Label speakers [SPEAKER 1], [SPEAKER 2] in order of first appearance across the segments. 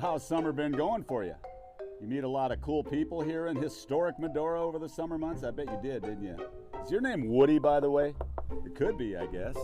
[SPEAKER 1] how's summer been going for you? You meet a lot of cool people here in historic Medora over the summer months? I bet you did, didn't you? Is your name Woody, by the way? It could be, I guess.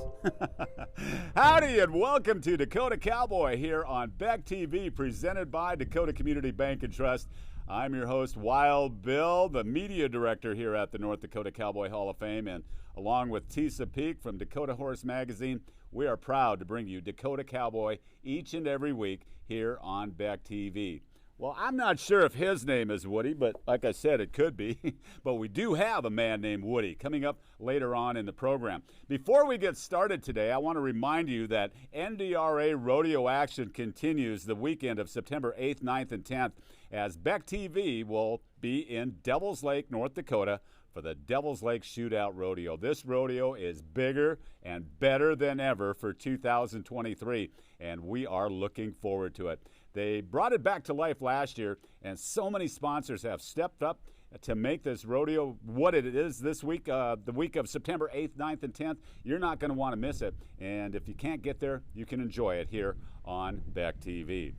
[SPEAKER 1] Howdy and welcome to Dakota Cowboy here on Beck TV, presented by Dakota Community Bank and Trust. I'm your host, Wild Bill, the media director here at the North Dakota Cowboy Hall of Fame, and along with Tisa Peak from Dakota Horse Magazine, we are proud to bring you Dakota Cowboy each and every week here on Beck TV. Well, I'm not sure if his name is Woody, but like I said, it could be. But we do have a man named Woody coming up later on in the program. Before we get started today, I want to remind you that NDRA rodeo action continues the weekend of September 8th, 9th, and 10th, as Beck TV will be in Devils Lake, North Dakota, for the Devils Lake Shootout Rodeo. This rodeo is bigger and better than ever for 2023, and we are looking forward to it. They brought it back to life last year, and so many sponsors have stepped up to make this rodeo what it is this week, the week of September 8th, 9th, and 10th. You're not going to want to miss it, and if you can't get there, you can enjoy it here on Beck TV.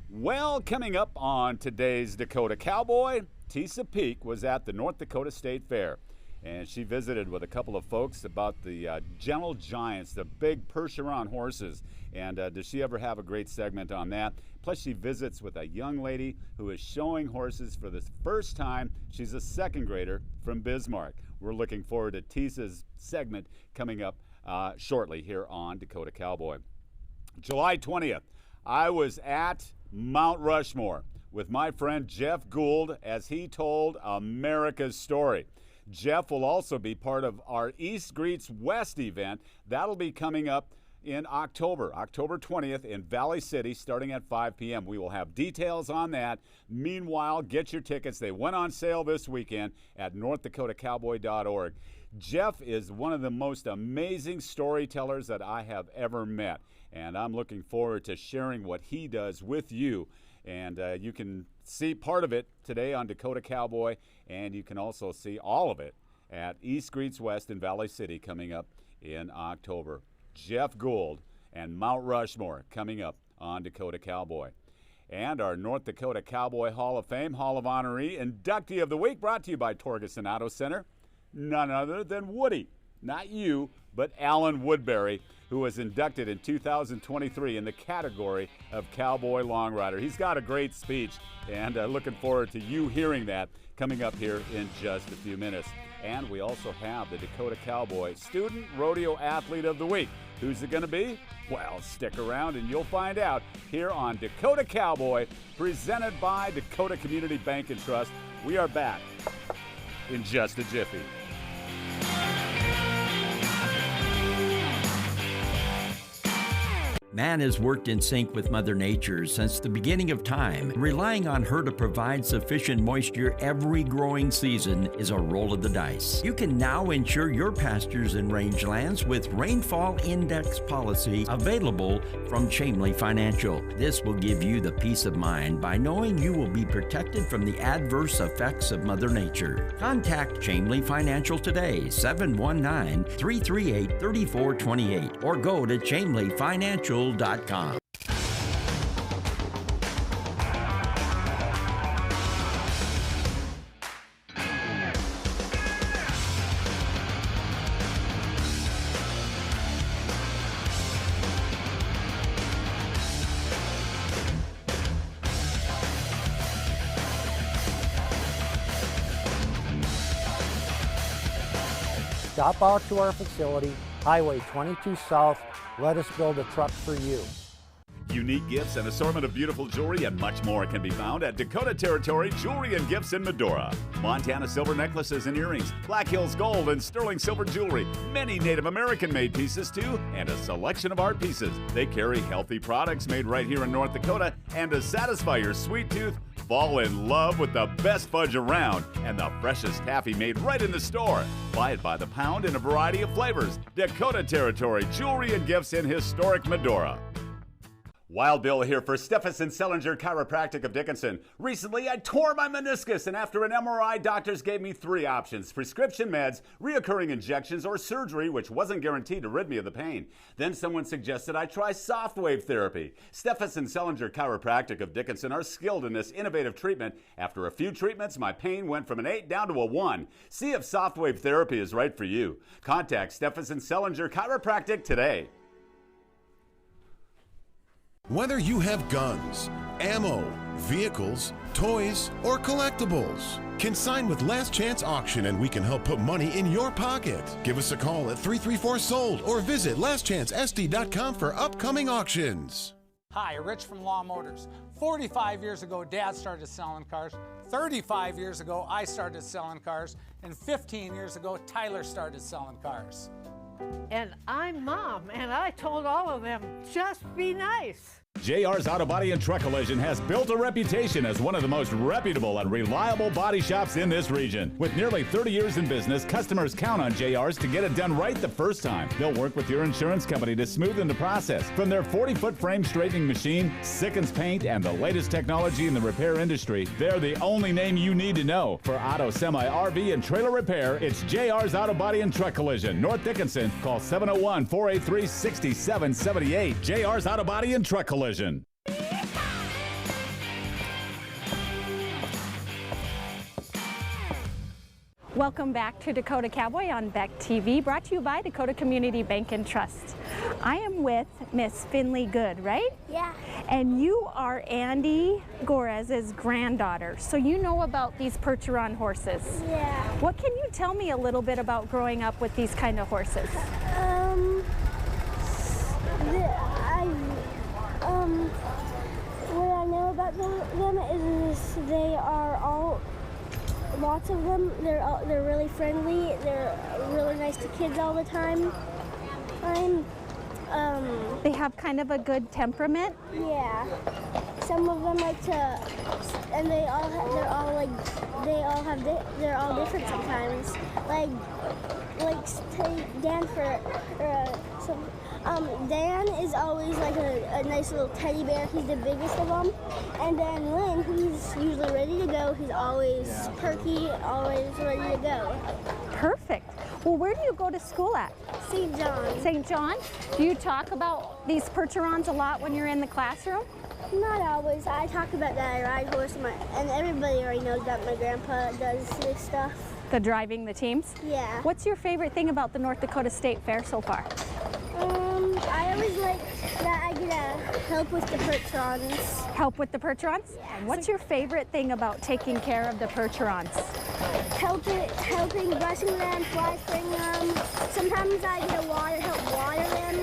[SPEAKER 1] Well, coming up on today's Dakota Cowboy, Tisa Peak was at the North Dakota State Fair, and she visited with a couple of folks about the Gentle Giants, the big Percheron horses. And does she ever have a great segment on that? Plus, she visits with a young lady who is showing horses for the first time. She's a second grader from Bismarck. We're looking forward to Tisa's segment coming up shortly here on Dakota Cowboy. July 20th, I was at Mount Rushmore with my friend Jeff Gould as he told America's story. Jeff will also be part of our East Greets West event. That'll be coming up in October 20th in Valley City, starting at 5 p.m. We will have details on that. Meanwhile, get your tickets. They went on sale this weekend at northdakotacowboy.org. Jeff is one of the most amazing storytellers that I have ever met, and I'm looking forward to sharing what he does with you. And you can see part of it today on Dakota Cowboy, and you can also see all of it at East Greets West in Valley City coming up in October. Jeff Gould and Mount Rushmore coming up on Dakota Cowboy. And our North Dakota Cowboy Hall of Fame, Hall of Honoree, Inductee of the Week, brought to you by Torgerson Auto Center. None other than Woody. Not you, but Alan Woodbury, who was inducted in 2023 in the category of Cowboy Long Rider. He's got a great speech, and looking forward to you hearing that coming up here in just a few minutes. And we also have the Dakota Cowboy Student Rodeo Athlete of the Week. Who's it going to be? Well, stick around and you'll find out here on Dakota Cowboy, presented by Dakota Community Bank and Trust. We are back in just a jiffy.
[SPEAKER 2] Man has worked in sync with Mother Nature since the beginning of time. Relying on her to provide sufficient moisture every growing season is a roll of the dice. You can now insure your pastures and rangelands with Rainfall Index policy available from Chamely Financial. This will give you the peace of mind by knowing you will be protected from the adverse effects of Mother Nature. Contact Chamely Financial today, 719-338-3428, or go to chamelyfinancial.com.
[SPEAKER 3] Stop out to our facility, Highway 22 South. Let us build a truck for you.
[SPEAKER 1] Unique gifts, an assortment of beautiful jewelry, and much more can be found at Dakota Territory Jewelry and Gifts in Medora. Montana silver necklaces and earrings, Black Hills gold and sterling silver jewelry, many Native American-made pieces too, and a selection of art pieces. They carry healthy products made right here in North Dakota, and to satisfy your sweet tooth, fall in love with the best fudge around and the freshest taffy made right in the store. Buy it by the pound in a variety of flavors. Dakota Territory Jewelry and Gifts in historic Medora. Wild Bill here for Steffensen Sellinger Chiropractic of Dickinson. Recently, I tore my meniscus, and after an MRI, doctors gave me 3 options: prescription meds, reoccurring injections, or surgery, which wasn't guaranteed to rid me of the pain. Then someone suggested I try soft wave therapy. Steffensen Sellinger Chiropractic of Dickinson are skilled in this innovative treatment. After a few treatments, my pain went from an 8 down to a 1. See if soft wave therapy is right for you. Contact Steffensen Sellinger Chiropractic today.
[SPEAKER 4] Whether you have guns, ammo, vehicles, toys, or collectibles, consign with Last Chance Auction and we can help put money in your pocket. Give us a call at 334-SOLD or visit lastchancesd.com for upcoming auctions.
[SPEAKER 5] Hi, Rich from Law Motors. 45 years ago, Dad started selling cars. 35 years ago, I started selling cars. And 15 years ago, Tyler started selling cars.
[SPEAKER 6] And I'm Mom, and I told all of them, just be nice.
[SPEAKER 1] JR's Auto Body and Truck Collision has built a reputation as one of the most reputable and reliable body shops in this region. With nearly 30 years in business, customers count on JR's to get it done right the first time. They'll work with your insurance company to smoothen the process. From their 40-foot frame straightening machine, Sickens paint, and the latest technology in the repair industry, they're the only name you need to know. For auto, semi, RV, and trailer repair, it's JR's Auto Body and Truck Collision, North Dickinson. Call 701-483-6778. JR's Auto Body and Truck Collision.
[SPEAKER 7] Welcome back to Dakota Cowboy on Beck TV, brought to you by Dakota Community Bank and Trust. I am with Miss Finley Good, right?
[SPEAKER 8] Yeah.
[SPEAKER 7] And you are Andy Gorez's granddaughter, so you know about these Percheron horses.
[SPEAKER 8] Yeah.
[SPEAKER 7] What can you tell me a little bit about growing up with these kind of horses?
[SPEAKER 8] What I know about them is they are all, lots of them, they're really friendly, they're really nice to kids all the time.
[SPEAKER 7] They have kind of a good temperament?
[SPEAKER 8] Yeah. Some of them like to, and they're all different sometimes. Like take Dan Dan is always like a nice little teddy bear. He's the biggest of them. And then Lynn, he's usually ready to go. He's always perky, always ready to go.
[SPEAKER 7] Perfect. Well, where do you go to school at?
[SPEAKER 8] St. John.
[SPEAKER 7] St. John? Do you talk about these Percherons a lot when you're in the classroom?
[SPEAKER 8] Not always. I talk about that I ride horse, and everybody already knows that my grandpa does this stuff.
[SPEAKER 7] The driving the teams?
[SPEAKER 8] Yeah.
[SPEAKER 7] What's your favorite thing about the North Dakota State Fair so far?
[SPEAKER 8] I always like that I get to help with the Percherons.
[SPEAKER 7] Help with the Percherons?
[SPEAKER 8] Yeah.
[SPEAKER 7] And what's your favorite thing about taking care of the Percherons?
[SPEAKER 8] Helping brushing them, fly spraying them. Sometimes I get to help water them.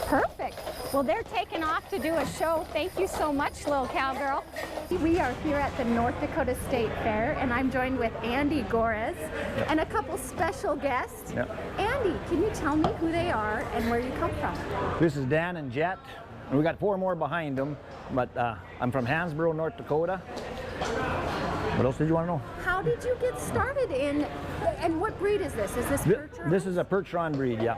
[SPEAKER 7] Perfect. Well, they're taking off to do a show. Thank you so much, little cowgirl. We are here at the North Dakota State Fair, and I'm joined with Andy Gorez and a couple special guests. Andy, can you tell me who they are and where you come from?
[SPEAKER 9] This is Dan and Jet, and we got 4 more behind them, but I'm from Hansborough, North Dakota. What else did you want to know?
[SPEAKER 7] How did you get started in, and what breed is this? Is this Percheron?
[SPEAKER 9] This is a Percheron breed, yeah.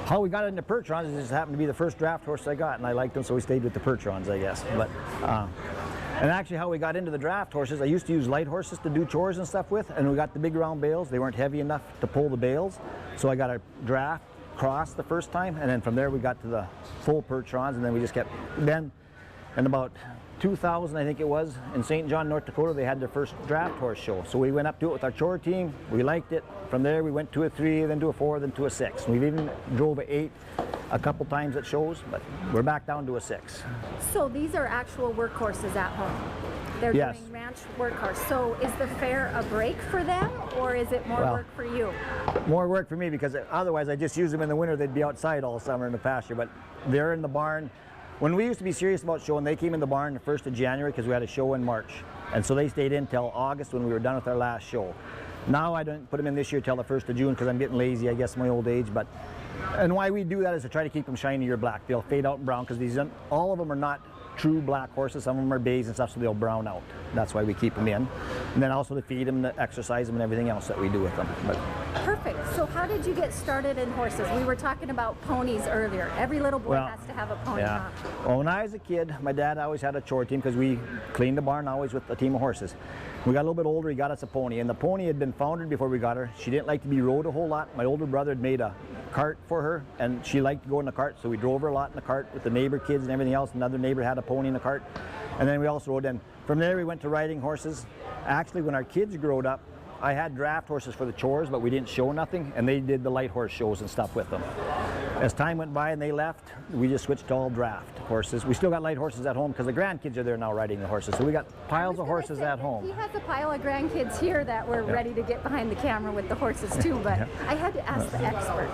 [SPEAKER 9] How we got into Percherons is just happened to be the first draft horse I got, and I liked them, so we stayed with the Percherons, I guess. But and actually how we got into the draft horses, I used to use light horses to do chores and stuff with, and we got the big round bales. They weren't heavy enough to pull the bales, so I got a draft cross the first time, and then from there we got to the full Percherons, and then we just kept. Then in about 2000, I think it was, in St. John, North Dakota, they had their first draft horse show. So we went up to it with our chore team. We liked it. From there, we went to a 3, then to a 4, then to a 6. We've even drove a 8 a couple times at shows, but we're back down to a 6.
[SPEAKER 7] So these are actual workhorses at home? They're
[SPEAKER 9] Yes.
[SPEAKER 7] doing ranch workhorse. So is the fair a break for them, or is it more work for you?
[SPEAKER 9] More work for me, because otherwise I just use them in the winter. They'd be outside all summer in the pasture, but they're in the barn. When we used to be serious about showing, they came in the barn the 1st of January because we had a show in March. And so they stayed in till August when we were done with our last show. Now I don't put them in this year till the 1st of June because I'm getting lazy, I guess, in my old age. And why we do that is to try to keep them shiny or black. They'll fade out and brown because all of them are not true black horses. Some of them are bays and stuff, so they'll brown out. That's why we keep them in. And then also to feed them, to exercise them, and everything else that we do with them.
[SPEAKER 7] Perfect. So So how did you get started in horses? We were talking about ponies earlier. Every little boy has to have a pony, huh?
[SPEAKER 9] Well, when I was a kid, my dad always had a chore team because we cleaned the barn always with a team of horses. We got a little bit older, he got us a pony, and the pony had been foundered before we got her. She didn't like to be rode a whole lot. My older brother had made a cart for her, and she liked to go in the cart, so we drove her a lot in the cart with the neighbor kids and everything else. Another neighbor had a pony in the cart, and then we also rode in. From there, we went to riding horses. Actually, when our kids growed up, I had draft horses for the chores, but we didn't show nothing, and they did the light horse shows and stuff with them. As time went by and they left, we just switched to all draft horses. We still got light horses at home because the grandkids are there now riding the horses, so we got piles of horses at home.
[SPEAKER 7] He has a pile of grandkids here that were ready to get behind the camera with the horses too, but I had to ask the expert.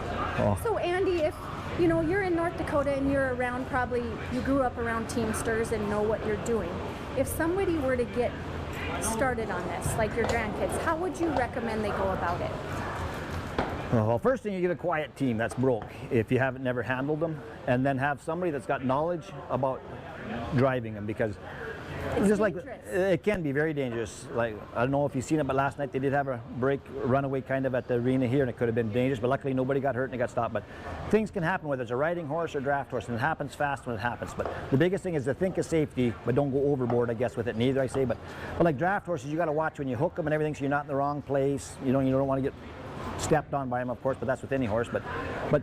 [SPEAKER 7] So Andy, if you know you're in North Dakota and you're around, probably you grew up around teamsters and know what you're doing. If somebody were to get started on this, like your grandkids, how would you recommend they go about it?
[SPEAKER 9] Well, first thing, you get a quiet team that's broke if you haven't never handled them, and then have somebody that's got knowledge about driving them, because
[SPEAKER 7] it's
[SPEAKER 9] just
[SPEAKER 7] dangerous.
[SPEAKER 9] like it can be very dangerous. Like, I don't know if you've seen it, but last night they did have a runaway kind of at the arena here, and it could have been dangerous, but luckily nobody got hurt and it got stopped. But things can happen whether it's a riding horse or draft horse, and it happens fast when it happens. But the biggest thing is to think of safety, but don't go overboard, I guess, with it neither, I say. But like draft horses, you got to watch when you hook them and everything, so you're not in the wrong place. You don't want to get stepped on by them, of course, but that's with any horse. But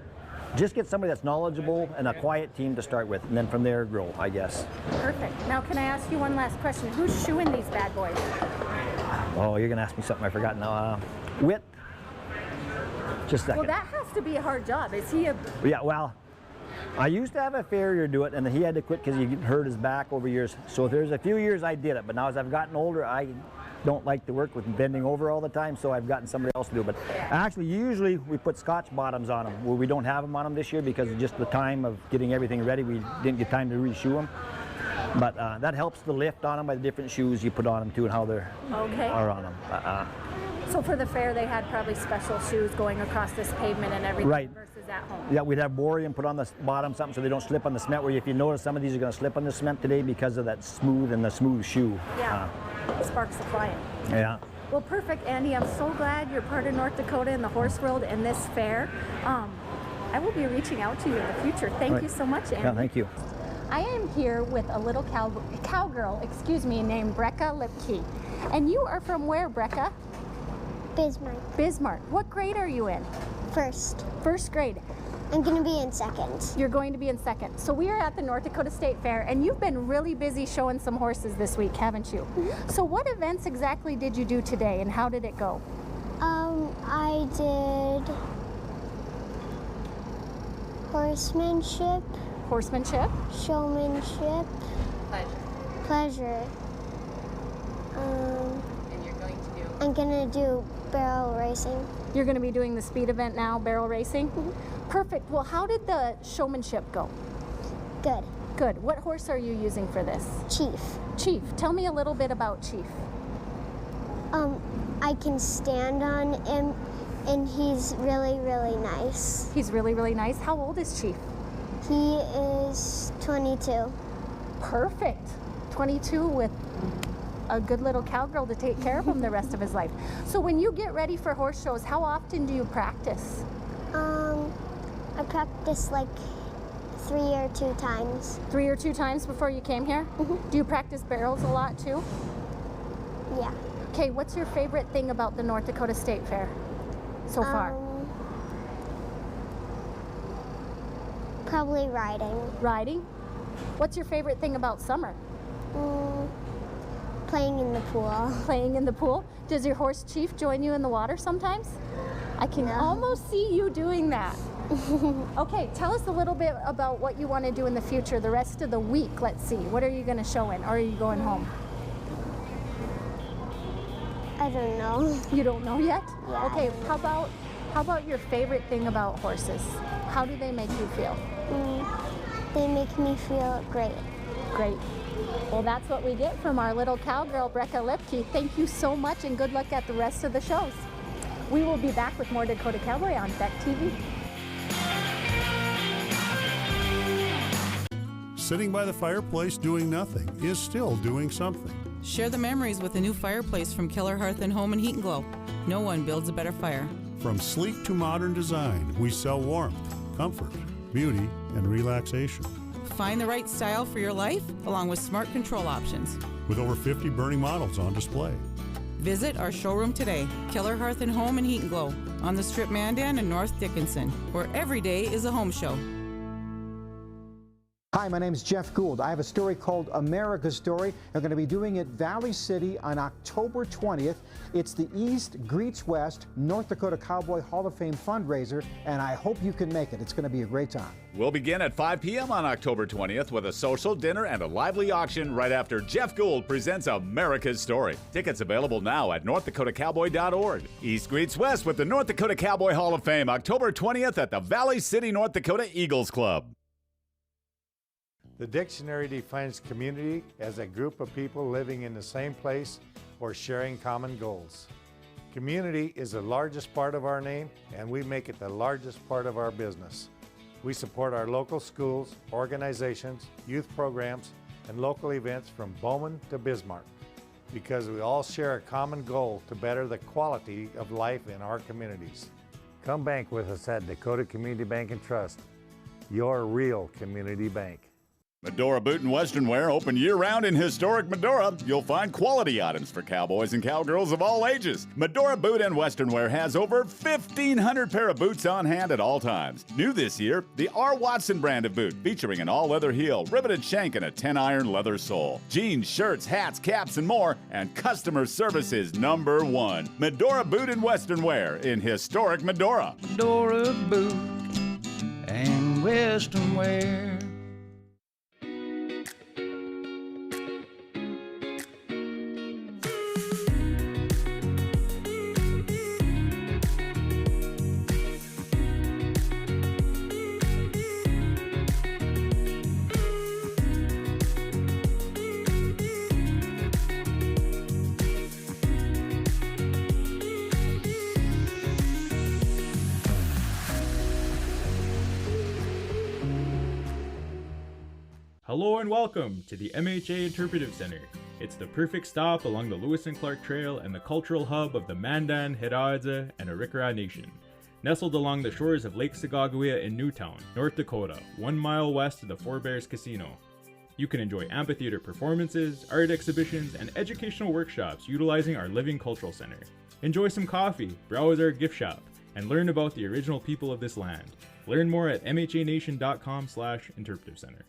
[SPEAKER 9] just get somebody that's knowledgeable and a quiet team to start with, and then from there grow, I guess.
[SPEAKER 7] Perfect. Now, can I ask you one last question? Who's shoeing these bad boys?
[SPEAKER 9] Oh, you're gonna ask me something I forgot now. Whit. Just a second.
[SPEAKER 7] Well, that has to be a hard job. Is he a...
[SPEAKER 9] Yeah, well, I used to have a farrier do it, and then he had to quit because he hurt his back over years. So there's a few years I did it, but now as I've gotten older, I don't like to work with bending over all the time, so I've gotten somebody else to do it. But actually, usually we put Scotch bottoms on them, where we don't have them on them this year because of just the time of getting everything ready. We didn't get time to reshoe them. But that helps the lift on them by the different shoes you put on them too, and how they are on them.
[SPEAKER 7] So for the fair, they had probably special shoes going across this pavement and everything,
[SPEAKER 9] right,
[SPEAKER 7] versus at home.
[SPEAKER 9] Yeah, we'd have borium put on the bottom something so they don't slip on the cement, where if you notice some of these are going to slip on the cement today because of that smooth shoe.
[SPEAKER 7] Yeah, sparks the flying.
[SPEAKER 9] Yeah.
[SPEAKER 7] Well, perfect, Andy. I'm so glad you're part of North Dakota in the horse world and this fair. I will be reaching out to you in the future. Thank you so much, Andy.
[SPEAKER 9] Yeah, thank you.
[SPEAKER 7] I am here with a little cowgirl, named Brecca Lipke. And you are from where, Brecca?
[SPEAKER 8] Bismarck.
[SPEAKER 7] Bismarck. What grade are you in?
[SPEAKER 8] First.
[SPEAKER 7] First grade.
[SPEAKER 8] I'm going to be in second.
[SPEAKER 7] You're going to be in second. So we are at the North Dakota State Fair, and you've been really busy showing some horses this week, haven't you? Mm-hmm. So what events exactly did you do today, and how did it go?
[SPEAKER 8] I did horsemanship.
[SPEAKER 7] Horsemanship?
[SPEAKER 8] Showmanship. Pleasure.
[SPEAKER 7] And you're going to do?
[SPEAKER 8] I'm going to do barrel racing.
[SPEAKER 7] You're going to be doing the speed event now, barrel racing?
[SPEAKER 8] Mm-hmm.
[SPEAKER 7] Perfect. Well, how did the showmanship go?
[SPEAKER 8] Good.
[SPEAKER 7] Good. What horse are you using for this?
[SPEAKER 8] Chief.
[SPEAKER 7] Chief. Tell me a little bit about Chief.
[SPEAKER 8] I can stand on him, and he's really, really nice.
[SPEAKER 7] He's really, really nice. How old is Chief?
[SPEAKER 8] He is 22.
[SPEAKER 7] Perfect. 22 with a good little cowgirl to take care of him the rest of his life. So when you get ready for horse shows, how often do you practice?
[SPEAKER 8] I practiced like 3 or 2 times.
[SPEAKER 7] 3 or 2 times before you came here?
[SPEAKER 8] Mm-hmm.
[SPEAKER 7] Do you practice barrels a lot too?
[SPEAKER 8] Yeah.
[SPEAKER 7] Okay, what's your favorite thing about the North Dakota State Fair so far?
[SPEAKER 8] Probably riding.
[SPEAKER 7] Riding? What's your favorite thing about summer?
[SPEAKER 8] Playing in the pool.
[SPEAKER 7] Playing in the pool? Does your horse Chief join you in the water sometimes? I can almost see you doing that. Okay, tell us a little bit about what you want to do in the future, the rest of the week. Let's see. What are you going to show in, or are you going home?
[SPEAKER 8] I don't know.
[SPEAKER 7] You don't know yet?
[SPEAKER 8] Yeah.
[SPEAKER 7] Okay, how about your favorite thing about horses? How do they make you feel?
[SPEAKER 8] They make me feel great.
[SPEAKER 7] Great. Well, that's what we get from our little cowgirl, Brecca Lipke. Thank you so much, and good luck at the rest of the shows. We will be back with more Dakota Cowboy on Beck TV.
[SPEAKER 10] Sitting by the fireplace doing nothing is still doing something.
[SPEAKER 11] Share the memories with a new fireplace from Keller Hearth and Home and Heat and Glow. No one builds a better fire.
[SPEAKER 10] From sleek to modern design, we sell warmth, comfort, beauty, and relaxation.
[SPEAKER 11] Find the right style for your life, along with smart control options.
[SPEAKER 10] With over 50 burning models on display.
[SPEAKER 11] Visit our showroom today, Keller Hearth and Home in Heat and Glow, on the Strip Mandan and North Dickinson, where every day is a home show.
[SPEAKER 12] Hi, my name is Jeff Gould. I have a story called America's Story. I'm going to be doing it Valley City on October 20th. It's the East Greets West North Dakota Cowboy Hall of Fame fundraiser, and I hope you can make it. It's going to be a great time.
[SPEAKER 1] We'll begin at 5 p.m. on October 20th with a social dinner and a lively auction right after Jeff Gould presents America's Story. Tickets available now at NorthDakotaCowboy.org. East Greets West with the North Dakota Cowboy Hall of Fame, October 20th at the Valley City, North Dakota Eagles Club.
[SPEAKER 13] The dictionary defines community as a group of people living in the same place or sharing common goals. Community is the largest part of our name, and we make it the largest part of our business. We support our local schools, organizations, youth programs, and local events from Bowman to Bismarck because we all share a common goal to better the quality of life in our communities. Come bank with us at Dakota Community Bank and Trust, your real community bank.
[SPEAKER 1] Medora Boot and Western Wear open year-round in historic Medora. You'll find quality items for cowboys and cowgirls of all ages. Medora Boot and Western Wear has over 1,500 pair of boots on hand at all times. New this year, the R. Watson brand of boot, featuring an all-leather heel, riveted shank, and a 10-iron leather sole. Jeans, shirts, hats, caps, and more, and customer service is #1. Medora Boot and Western Wear in historic Medora.
[SPEAKER 14] Medora Boot and Western Wear.
[SPEAKER 15] Hello and welcome to the MHA Interpretive Center. It's the perfect stop along the Lewis and Clark Trail and the cultural hub of the Mandan, Hidatsa, and Arikara Nation. Nestled along the shores of Lake Sagagawea in Newtown, North Dakota, 1 mile west of the Four Bears Casino. You can enjoy amphitheater performances, art exhibitions, and educational workshops utilizing our Living Cultural Center. Enjoy some coffee, browse our gift shop, and learn about the original people of this land. Learn more at mhanation.com/interpretive center.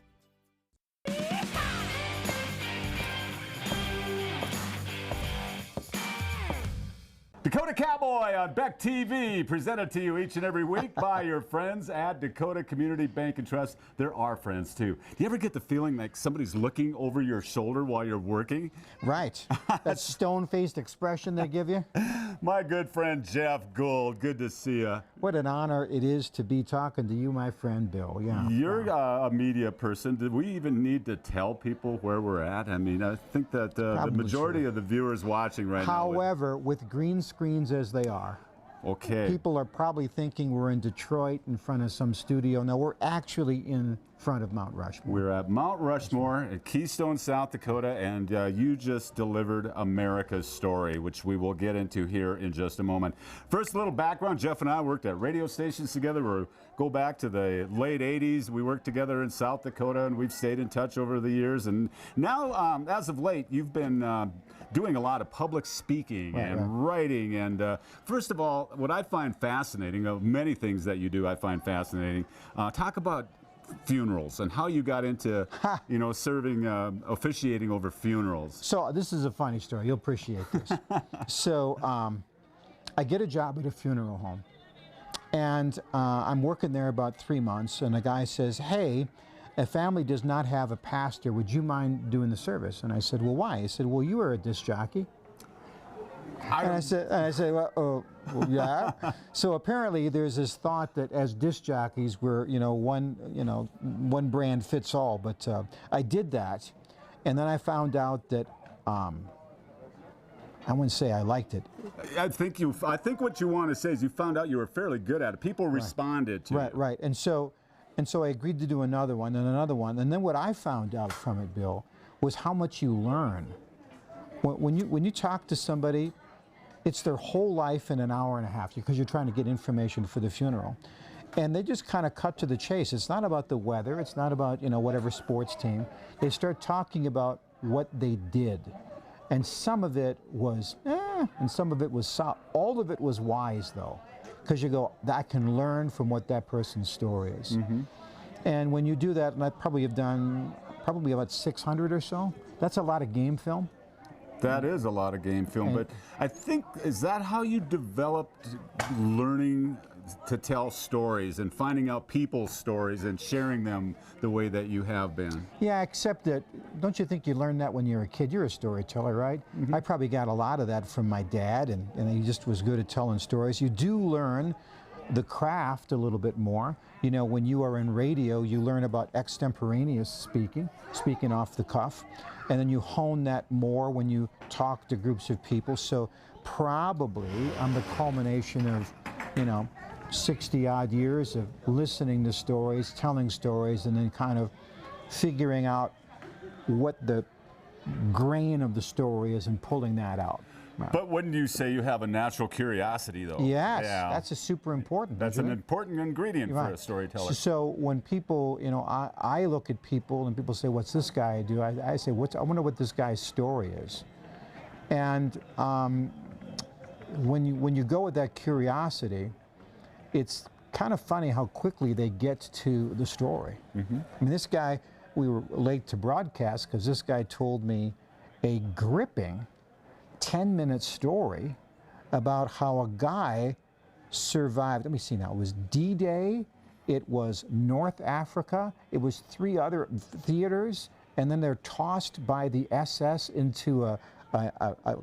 [SPEAKER 1] Dakota Cowboy on Beck TV, presented to you each and every week by your friends at Dakota Community Bank and Trust. They're our friends too. Do you ever get the feeling like somebody's looking over your shoulder while you're working?
[SPEAKER 12] Right. That stone-faced expression they give you.
[SPEAKER 1] My good friend Jeff Gould, good to see you.
[SPEAKER 12] What an honor it is to be talking to you, my friend Bill. Yeah.
[SPEAKER 1] You're a media person. Did we even need to tell people where we're at? I mean, I think that the majority of the viewers watching right now.
[SPEAKER 12] However, with green screens as they are,
[SPEAKER 1] okay,
[SPEAKER 12] people are probably thinking we're in Detroit in front of some studio. No, we're actually in front of Mount Rushmore.
[SPEAKER 1] We're at Mount Rushmore at Keystone, South Dakota, and you just delivered America's Story, which we will get into here in just a moment. First, a little background. Jeff and I worked at radio stations together. We go back to the late 80s. We worked together in South Dakota, and we've stayed in touch over the years. And now, as of late, you've been doing a lot of public speaking and writing. And first of all, what I find fascinating, of many things that you do I find fascinating, talk about funerals and how you got into, you know, serving, officiating over funerals.
[SPEAKER 12] So this is a funny story. You'll appreciate this. So I get a job at a funeral home, and I'm working there about 3 months, and a guy says, hey, a family does not have a pastor. Would you mind doing the service? And I said, well, why? He said, well, you are a disc jockey. And I said, well, yeah. So apparently, there's this thought that as disc jockeys, we're one brand fits all. But I did that, and then I found out that I wouldn't say I liked it.
[SPEAKER 1] I think what you want to say is you found out you were fairly good at it. People responded to it.
[SPEAKER 12] Right. And so I agreed to do another one and another one. And then what I found out from it, Bill, was how much you learn when you talk to somebody. It's their whole life in an hour and a half because you're trying to get information for the funeral. And they just kind of cut to the chase. It's not about the weather. It's not about, you know, whatever sports team. They start talking about what they did. And some of it was, and some of it was, all of it was wise, though. Because you go, I can learn from what that person's story is.
[SPEAKER 1] Mm-hmm.
[SPEAKER 12] And when you do that, and I probably have done probably about 600 or so, that's a lot of game film.
[SPEAKER 1] That is a lot of game film, but I think, is that how you developed learning to tell stories and finding out people's stories and sharing them the way that you have been?
[SPEAKER 12] Yeah, except that, don't you think you learned that when you were a kid? You're a storyteller, right? Mm-hmm. I probably got a lot of that from my dad, and he just was good at telling stories. You do learn the craft a little bit more. You know, when you are in radio, you learn about extemporaneous speaking off the cuff, and then you hone that more when you talk to groups of people. So probably I'm the culmination of, you know, 60-odd years of listening to stories, telling stories, and then kind of figuring out what the grain of the story is and pulling that out.
[SPEAKER 1] But wouldn't you say you have a natural curiosity, though?
[SPEAKER 12] Yes, yeah. That's a super important.
[SPEAKER 1] That's an important ingredient for a storyteller.
[SPEAKER 12] So when people, you know, I look at people and people say, "What's this guy do?" I say, I wonder what this guy's story is. And when you go with that curiosity, it's kind of funny how quickly they get to the story. Mm-hmm. I mean, this guy, we were late to broadcast because this guy told me a gripping 10-minute story about how a guy survived. Let me see now. It was D-Day, it was North Africa, it was 3 other theaters, and then they're tossed by the SS into a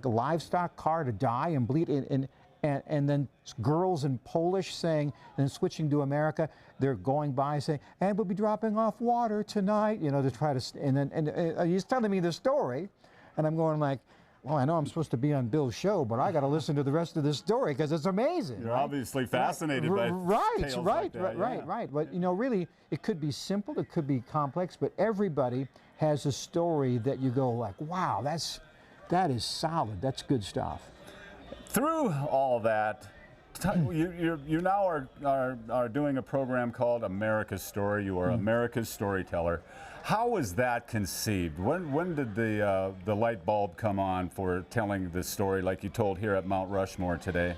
[SPEAKER 12] livestock car to die and bleed. And then girls in Polish saying, and switching to America, they're going by saying, "And we'll be dropping off water tonight," you know, to try to. And he's telling me the story, and I'm going like, well, I know I'm supposed to be on Bill's show, but I got to listen to the rest of this story because it's amazing.
[SPEAKER 1] You're obviously fascinated by tales like that.
[SPEAKER 12] Right. But you know, really, it could be simple, it could be complex, but everybody has a story that you go like, wow, that is solid. That's good stuff.
[SPEAKER 1] Through all that, you now are doing a program called America's Story. You are America's Storyteller. How was that conceived? When did the light bulb come on for telling the story like you told here at Mount Rushmore today?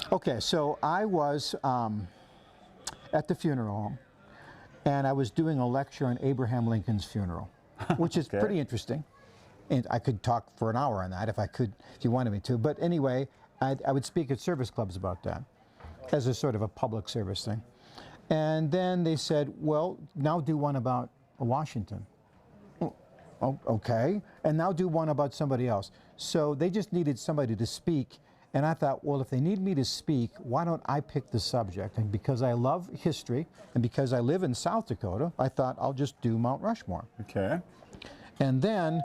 [SPEAKER 12] Okay, so I was at the funeral home, and I was doing a lecture on Abraham Lincoln's funeral, which is pretty interesting. And I could talk for an hour on that if you wanted me to. But anyway, I would speak at service clubs about that as a sort of a public service thing. And then they said, well, now do one about Washington. Oh, okay. And now do one about somebody else. So they just needed somebody to speak. And I thought, well, if they need me to speak, why don't I pick the subject? And because I love history and because I live in South Dakota, I thought I'll just do Mount Rushmore.
[SPEAKER 1] Okay.
[SPEAKER 12] And then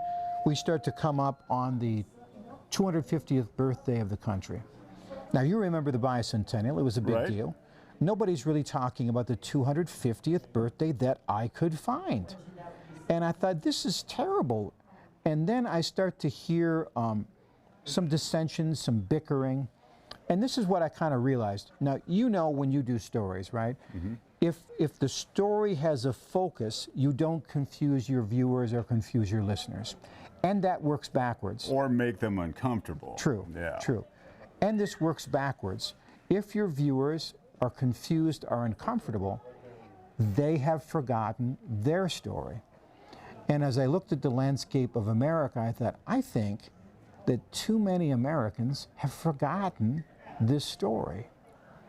[SPEAKER 12] we start to come up on the 250th birthday of the country. Now, you remember the bicentennial. It was a big deal. Nobody's really talking about the 250th birthday that I could find. And I thought, this is terrible. And then I start to hear some dissensions, some bickering. And this is what I kind of realized. Now, you know when you do stories, right? Mm-hmm. If the story has a focus, you don't confuse your viewers or confuse your listeners. And that works backwards.
[SPEAKER 1] Or make them uncomfortable.
[SPEAKER 12] True,
[SPEAKER 1] yeah.
[SPEAKER 12] True. And this works backwards. If your viewers are confused or uncomfortable, they have forgotten their story. And as I looked at the landscape of America, I thought, I think that too many Americans have forgotten this story.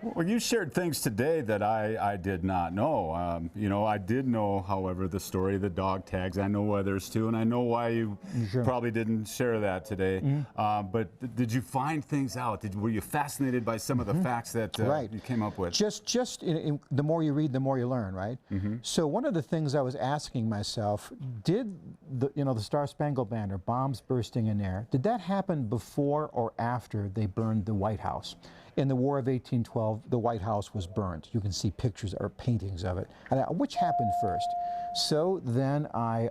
[SPEAKER 1] Well, you shared things today that I did not know. You know, I did know, however, the story of the dog tags. I know why there's 2, and I know why you probably didn't share that today. Mm-hmm. But did you find things out? Were you fascinated by some of the facts that you came up with?
[SPEAKER 12] Just the more you read, the more you learn, right? Mm-hmm. So one of the things I was asking myself, did the Star Spangled Banner, bombs bursting in air, did that happen before or after they burned the White House? In the War of 1812, the White House was burned. You can see pictures or paintings of it. Which happened first? So then I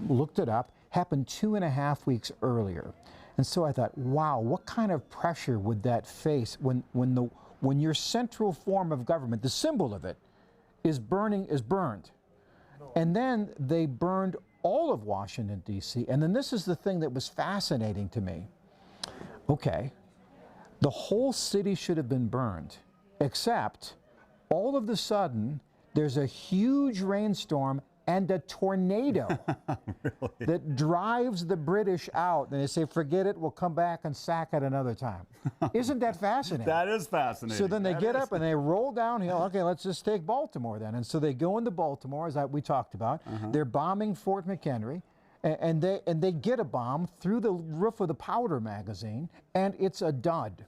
[SPEAKER 12] looked it up. Happened 2.5 weeks earlier. And so I thought, wow, what kind of pressure would that face when your central form of government, the symbol of it, is burned. And then they burned all of Washington, D.C. And then this is the thing that was fascinating to me. Okay, the whole city should have been burned, except all of a sudden there's a huge rainstorm and a tornado that drives the British out. And they say, forget it, we'll come back and sack it another time. Isn't that fascinating?
[SPEAKER 1] That is fascinating.
[SPEAKER 12] So then they get up and they roll downhill. Okay, let's just take Baltimore then. And so they go into Baltimore, as we talked about. They're bombing Fort McHenry. And they get a bomb through the roof of the powder magazine, and it's a dud.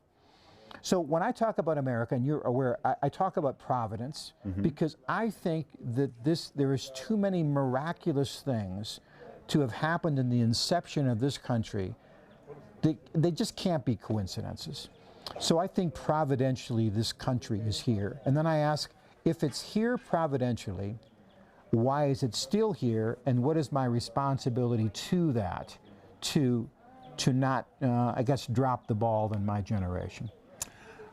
[SPEAKER 12] So when I talk about America, and you're aware, I talk about providence, because I think that there is too many miraculous things to have happened in the inception of this country. They just can't be coincidences. So I think providentially this country is here. And then I ask, if it's here providentially, why is it still here, and what is my responsibility to that, to not, I guess, drop the ball in my generation?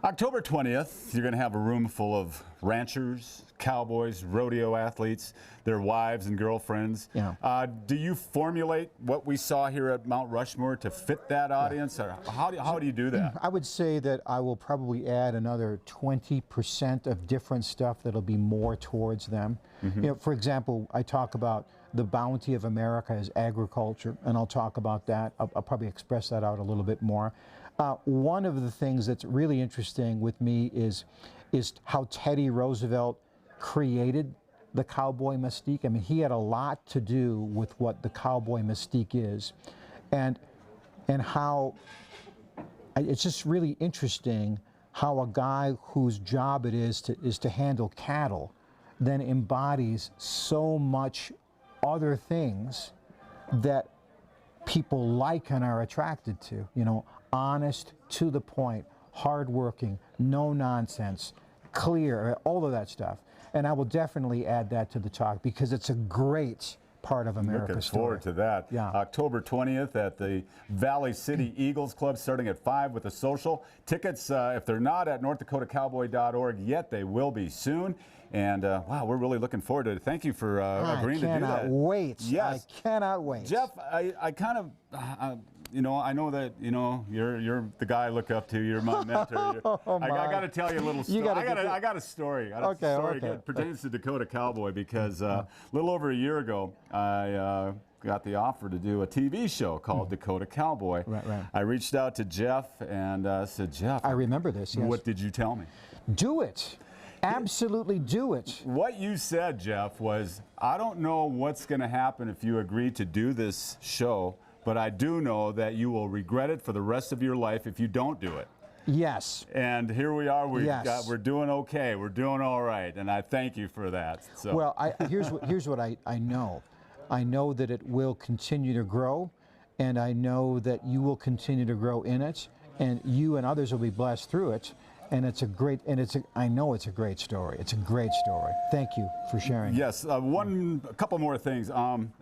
[SPEAKER 1] October 20th, you're going to have a room full of ranchers, cowboys, rodeo athletes, their wives and girlfriends.
[SPEAKER 12] Yeah.
[SPEAKER 1] Do you formulate what we saw here at Mount Rushmore to fit that audience? Or how do you do that?
[SPEAKER 12] I would say that I will probably add another 20% of different stuff that'll be more towards them. You know, for example, I talk about the bounty of America as agriculture, and I'll talk about that. I'll probably express that out a little bit more. One of the things that's really interesting with me is how Teddy Roosevelt created the cowboy mystique. I mean, he had a lot to do with what the cowboy mystique is, and how it's just really interesting how a guy whose job it is to handle cattle then embodies so much other things that people like and are attracted to. You know, honest, to the point, hardworking, no nonsense, clear, all of that stuff. And I will definitely add that to the talk because it's a great part of America's story.
[SPEAKER 1] Looking forward to that.
[SPEAKER 12] Yeah.
[SPEAKER 1] October 20th at the Valley City Eagles Club, starting at 5 with a social. Tickets, if they're not at northdakotacowboy.org yet, they will be soon. And wow, we're really looking forward to it. Thank you for agreeing to do that.
[SPEAKER 12] I cannot wait.
[SPEAKER 1] Yes.
[SPEAKER 12] I cannot wait.
[SPEAKER 1] Jeff, I kind of, you know, I know that, you know, you're the guy I look up to. You're my mentor. I got to tell you a little story. I got a story.
[SPEAKER 12] Okay.
[SPEAKER 1] It pertains to Dakota Cowboy because a little over a year ago, I got the offer to do a TV show called Dakota Cowboy.
[SPEAKER 12] Right.
[SPEAKER 1] I reached out to Jeff and said, Jeff,
[SPEAKER 12] I remember this, yes.
[SPEAKER 1] What did you tell me?
[SPEAKER 12] Do it. Absolutely do it.
[SPEAKER 1] What you said, Jeff, was, I don't know what's going to happen if you agree to do this show, but I do know that you will regret it for the rest of your life if you don't do it.
[SPEAKER 12] Yes.
[SPEAKER 1] And here we are.
[SPEAKER 12] We're
[SPEAKER 1] doing okay. We're doing all right. And I thank you for that. So.
[SPEAKER 12] Well, here's what I know. I know that it will continue to grow, and I know that you will continue to grow in it, and you and others will be blessed through it. And I know it's a great story. It's a great story. Thank you for sharing.
[SPEAKER 1] Yes, a couple more things.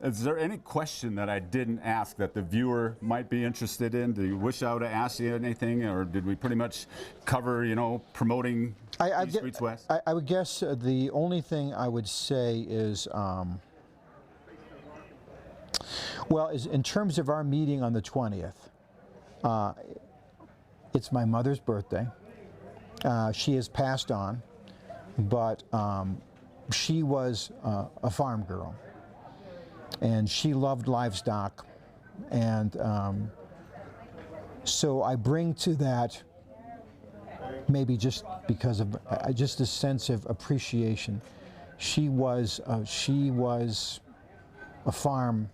[SPEAKER 1] Is there any question that I didn't ask that the viewer might be interested in? Do you wish I would have asked you anything, or did we pretty much cover, you know, promoting East Streets West?
[SPEAKER 12] I would guess the only thing I would say is, well, is in terms of our meeting on the 20th, it's my mother's birthday. She has passed on, but she was a farm girl, and she loved livestock, and so I bring to that maybe just because of just a sense of appreciation. She was a farm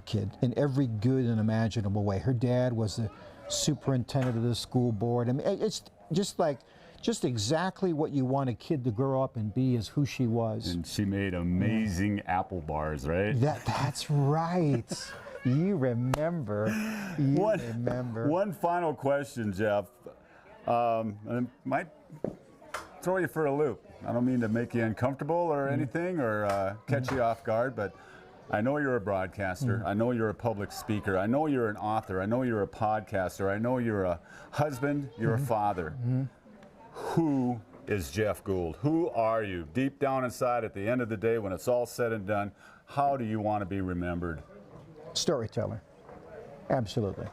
[SPEAKER 12] kid in every good and imaginable way. Her dad was the superintendent of the school board. I mean, it's just exactly what you want a kid to grow up and be is who she was.
[SPEAKER 1] And she made amazing apple bars, right?
[SPEAKER 12] That's right. You remember.
[SPEAKER 1] One final question, Jeff. And it might throw you for a loop. I don't mean to make you uncomfortable or anything or catch you off guard, but I know you're a broadcaster. I know you're a public speaker. I know you're an author. I know you're a podcaster. I know you're a husband. You're a father. Who is Jeff Gould? Who are you? Deep down inside, at the end of the day, when it's all said and done, how do you want to be remembered?
[SPEAKER 12] Storyteller. Absolutely.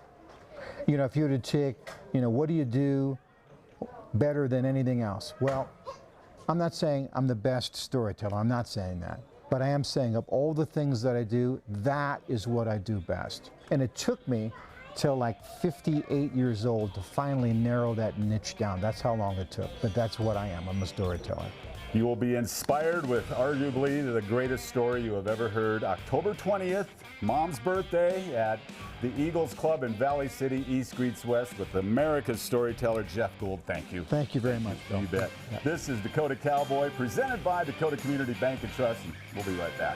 [SPEAKER 12] You know, if you were to take, you know, what do you do better than anything else? Well, I'm not saying I'm the best storyteller. I'm not saying that. But I am saying of all the things that I do, that is what I do best. And it took me till like 58 years old to finally narrow that niche down. That's how long it took. But that's what I am. I'm a storyteller.
[SPEAKER 1] You will be inspired with arguably the greatest story you have ever heard. October 20th, Mom's birthday at the Eagles Club in Valley City, East Greets West, with America's storyteller, Jeff Gould. Thank you.
[SPEAKER 12] Thank you very much, Bill.
[SPEAKER 1] You bet.
[SPEAKER 12] Yeah.
[SPEAKER 1] This is Dakota Cowboy, presented by Dakota Community Bank and Trust, and we'll be right back.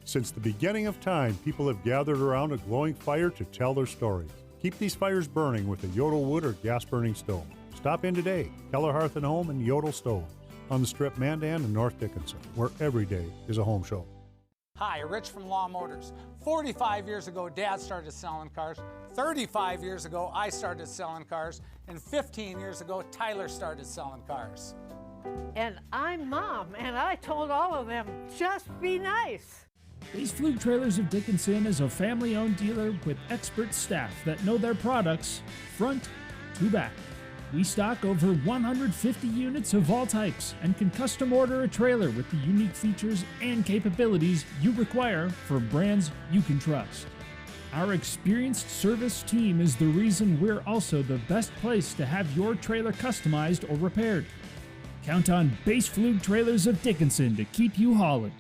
[SPEAKER 10] Since the beginning of time, people have gathered around a glowing fire to tell their stories. Keep these fires burning with a Yodel wood or gas-burning stove. Stop in today, Keller Hearth and Home and Yodel Stove, on the Strip Mandan and North Dickinson, where every day is a home show.
[SPEAKER 5] Hi, Rich from Law Motors. 45 years ago, Dad started selling cars. 35 years ago, I started selling cars. And 15 years ago, Tyler started selling cars.
[SPEAKER 6] And I'm Mom, and I told all of them, just be nice.
[SPEAKER 16] Base Flug Trailers of Dickinson is a family-owned dealer with expert staff that know their products front to back. We stock over 150 units of all types and can custom order a trailer with the unique features and capabilities you require for brands you can trust. Our experienced service team is the reason we're also the best place to have your trailer customized or repaired. Count on Base Flug Trailers of Dickinson to keep you hauling.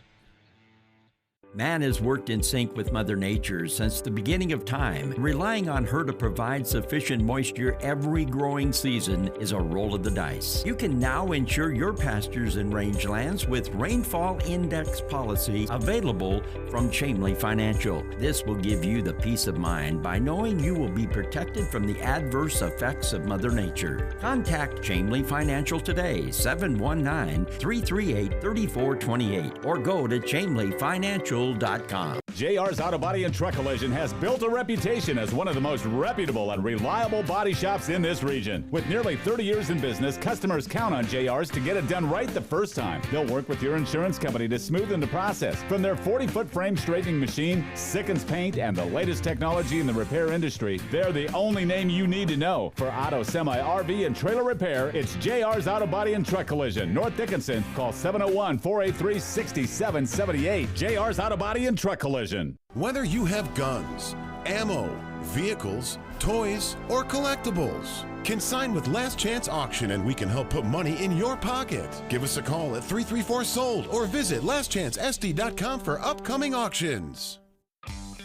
[SPEAKER 2] Man has worked in sync with Mother Nature since the beginning of time. Relying on her to provide sufficient moisture every growing season is a roll of the dice. You can now insure your pastures and rangelands with Rainfall Index policy available from Chamley Financial. This will give you the peace of mind by knowing you will be protected from the adverse effects of Mother Nature. Contact Chamley Financial today, 719-338-3428, or go to chamleyfinancial.com.
[SPEAKER 1] JR's Auto Body and Truck Collision has built a reputation as one of the most reputable and reliable body shops in this region. With nearly 30 years in business, customers count on JR's to get it done right the first time. They'll work with your insurance company to smoothen the process. From their 40-foot frame straightening machine, Sickens paint, and the latest technology in the repair industry, they're the only name you need to know. For auto, semi, RV, and trailer repair, it's JR's Auto Body and Truck Collision, North Dickinson. Call 701-483-6778. JR's Auto Body and Truck Collision.
[SPEAKER 4] Whether you have guns, ammo, vehicles, toys, or collectibles, consign with Last Chance Auction and we can help put money in your pocket. Give us a call at 334-SOLD or visit lastchancesd.com for upcoming auctions.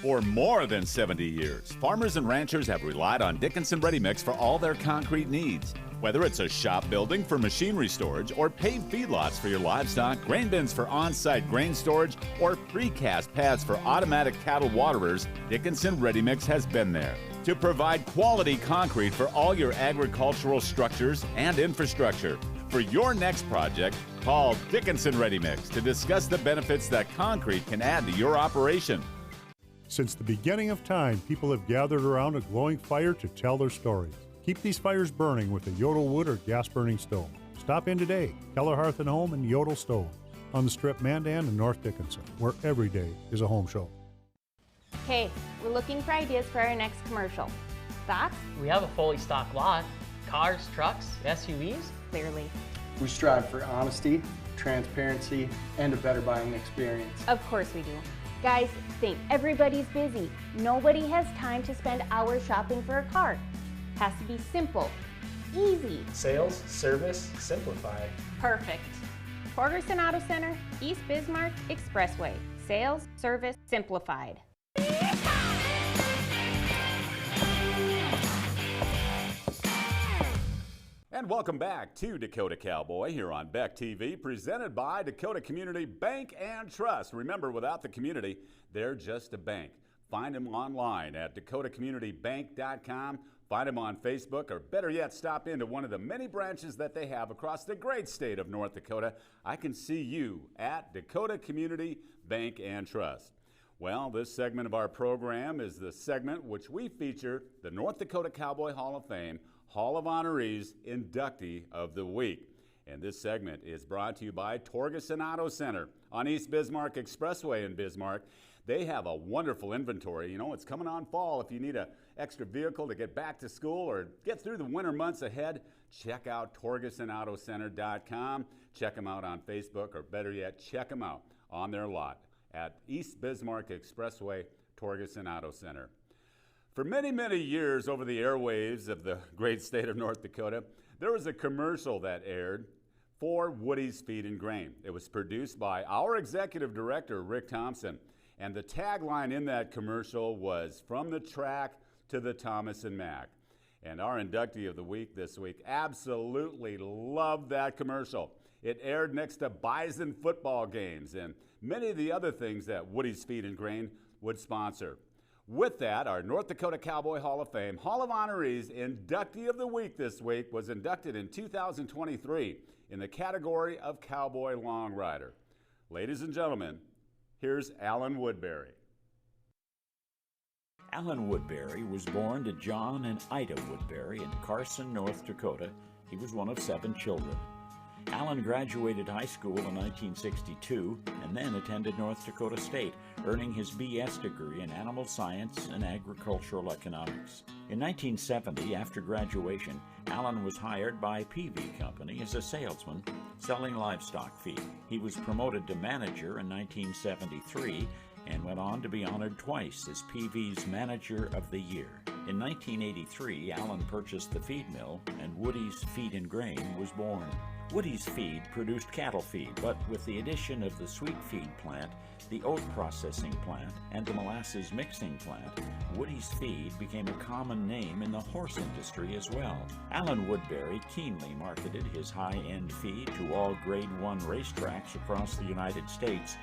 [SPEAKER 1] For more than 70 years, farmers and ranchers have relied on Dickinson Ready Mix for all their concrete needs. Whether it's a shop building for machinery storage or paved feedlots for your livestock, grain bins for on-site grain storage, or precast pads for automatic cattle waterers, Dickinson Ready Mix has been there to provide quality concrete for all your agricultural structures and infrastructure. For your next project, call Dickinson Ready Mix to discuss the benefits that concrete can add to your operation.
[SPEAKER 10] Since the beginning of time, people have gathered around a glowing fire to tell their stories. Keep these fires burning with a Yodel wood or gas-burning stove. Stop in today, Keller Hearth and Home and Yodel Stove, on the Strip Mandan and North Dickinson, where every day is a home show.
[SPEAKER 17] Okay, we're looking for ideas for our next commercial. Thoughts?
[SPEAKER 18] We have a fully stocked lot. Cars, trucks, SUVs.
[SPEAKER 17] Clearly.
[SPEAKER 19] We strive for honesty, transparency, and a better buying experience.
[SPEAKER 17] Of course we do. Guys, think everybody's busy. Nobody has time to spend hours shopping for a car. Has to be simple, easy.
[SPEAKER 18] Sales, service, simplified.
[SPEAKER 17] Perfect. Torgerson Auto Center, East Bismarck Expressway. Sales, service, simplified.
[SPEAKER 1] And welcome back to Dakota Cowboy here on Beck TV, presented by Dakota Community Bank and Trust. Remember, without the community, they're just a bank. Find them online at dakotacommunitybank.com. Find them on Facebook, or better yet, stop into one of the many branches that they have across the great state of North Dakota. I can see you at Dakota Community Bank and Trust. Well, this segment of our program is the segment which we feature the North Dakota Cowboy Hall of Fame Hall of Honorees Inductee of the Week. And this segment is brought to you by Torgerson Auto Center on East Bismarck Expressway in Bismarck. They have a wonderful inventory. You know, it's coming on fall. If you need an extra vehicle to get back to school or get through the winter months ahead, check out TorgersonAutoCenter.com. Check them out on Facebook, or better yet, check them out on their lot at East Bismarck Expressway, Torgerson Auto Center. For many, many years over the airwaves of the great state of North Dakota, there was a commercial that aired for Woody's Feed and Grain. It was produced by our executive director, Rick Thompson. And the tagline in that commercial was, "From the track to the Thomas and Mack." And our inductee of the week this week absolutely loved that commercial. It aired next to Bison football games and many of the other things that Woody's Feed and Grain would sponsor. With that, our North Dakota Cowboy Hall of Fame Hall of Honorees inductee of the week this week was inducted in 2023 in the category of Cowboy Long Rider. Ladies and gentlemen, here's Alan Woodbury.
[SPEAKER 2] Alan Woodbury was born to John and Ida Woodbury in Carson, North Dakota. He was one of 7 children. Alan graduated high school in 1962 and then attended North Dakota State, earning his BS degree in animal science and agricultural economics. In 1970, after graduation, Alan was hired by PV Company as a salesman selling livestock feed. He was promoted to manager in 1973 and went on to be honored twice as PV's Manager of the Year. In 1983, Alan purchased the feed mill, and Woody's Feed and Grain was born. Woody's Feed produced cattle feed, but with the addition of the sweet feed plant, the oat processing plant, and the molasses mixing plant, Woody's Feed became a common name in the horse industry as well. Alan Woodbury keenly marketed his high-end feed to all Grade 1 racetracks across the United States,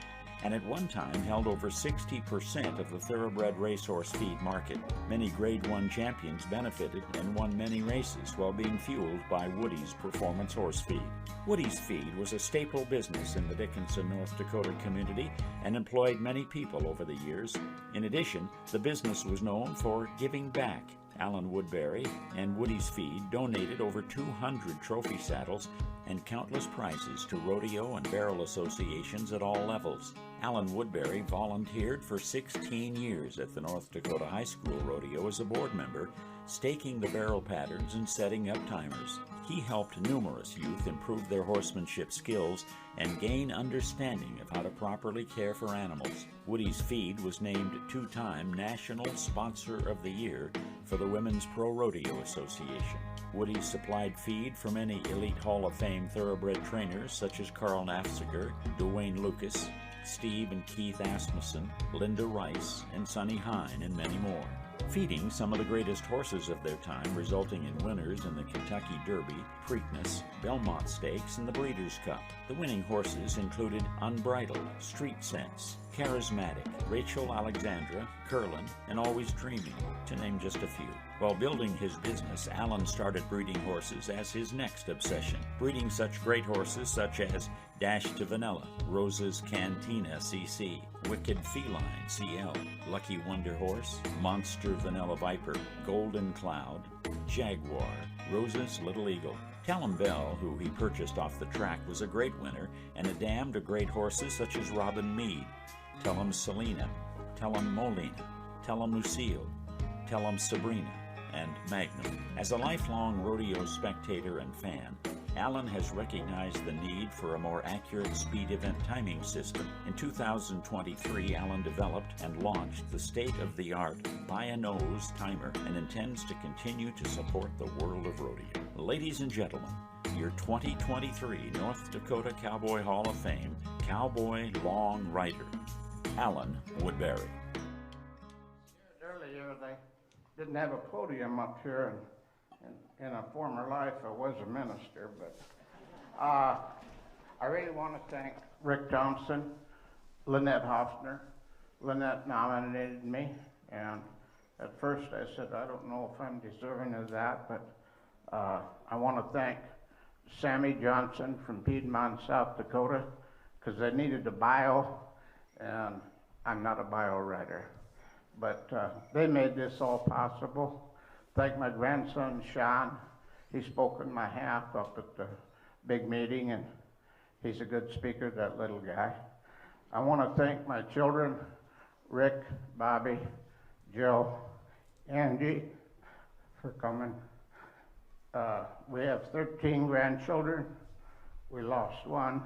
[SPEAKER 2] and at one time held over 60% of the thoroughbred racehorse feed market. Many Grade 1 champions benefited and won many races while being fueled by Woody's performance horse feed. Woody's Feed was a staple business in the Dickinson, North Dakota community and employed many people over the years. In addition, the business was known for giving back. Alan Woodbury and Woody's Feed donated over 200 trophy saddles and countless prizes to rodeo and barrel associations at all levels. Alan Woodbury volunteered for 16 years at the North Dakota High School Rodeo as a board member, staking the barrel patterns and setting up timers. He helped numerous youth improve their horsemanship skills and gain understanding of how to properly care for animals. Woody's Feed was named 2-time National Sponsor of the Year for the Women's Pro Rodeo Association. Woody's supplied feed for many elite Hall of Fame thoroughbred trainers such as Carl Nafziger, Dwayne Lucas, Steve and Keith Asmussen, Linda Rice, and Sonny Hine, and many more. Feeding some of the greatest horses of their time, resulting in winners in the Kentucky Derby, Preakness, Belmont Stakes, and the Breeders' Cup. The winning horses included Unbridled, Street Sense, Charismatic, Rachel Alexandra, Curlin, and Always Dreaming, to name just a few. While building his business, Alan started breeding horses as his next obsession, breeding such great horses such as Dash to Vanilla, Rose's Cantina CC, Wicked Feline CL, Lucky Wonder Horse, Monster Vanilla Viper, Golden Cloud, Jaguar, Rose's Little Eagle. Callum Bell, who he purchased off the track, was a great winner, and a dam to great horses such as Robin Meade, Tellum Selena, Tellum Molina, Tellum Lucille, Tellum Sabrina, and Magnum. As a lifelong rodeo spectator and fan, Alan has recognized the need for a more accurate speed event timing system. In 2023, Alan developed and launched the state-of-the-art by-a-nose timer and intends to continue to support the world of rodeo. Ladies and gentlemen, your 2023 North Dakota Cowboy Hall of Fame Cowboy Long Rider, Alan Woodbury.
[SPEAKER 20] Earlier, they didn't have a podium up here, and in a former life I was a minister, but I really want to thank Rick Thompson, Lynette Hoffner. Lynette nominated me, and At first I said, I don't know if I'm deserving of that, but I want to thank Sammy Johnson from Piedmont, South Dakota, because I needed a bio, and I'm not a bio writer. But they made this all possible. Thank my grandson, Sean. He spoke on my behalf up at the big meeting, and he's a good speaker, that little guy. I want to thank my children, Rick, Bobby, Jill, Angie, for coming. We have 13 grandchildren. We lost one,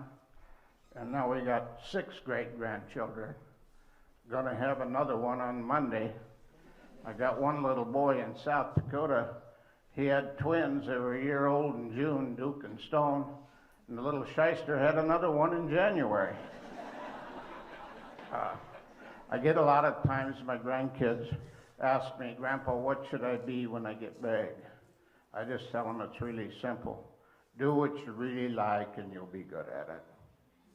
[SPEAKER 20] and now we got 6 great-grandchildren. Gonna have another one on Monday. I got one little boy in South Dakota. He had twins. They were a year old in June, Duke and Stone, and the little shyster had another one in January. I get a lot of times my grandkids ask me, Grandpa, what should I be when I get big? I just tell them it's really simple. Do what you really like and you'll be good at it.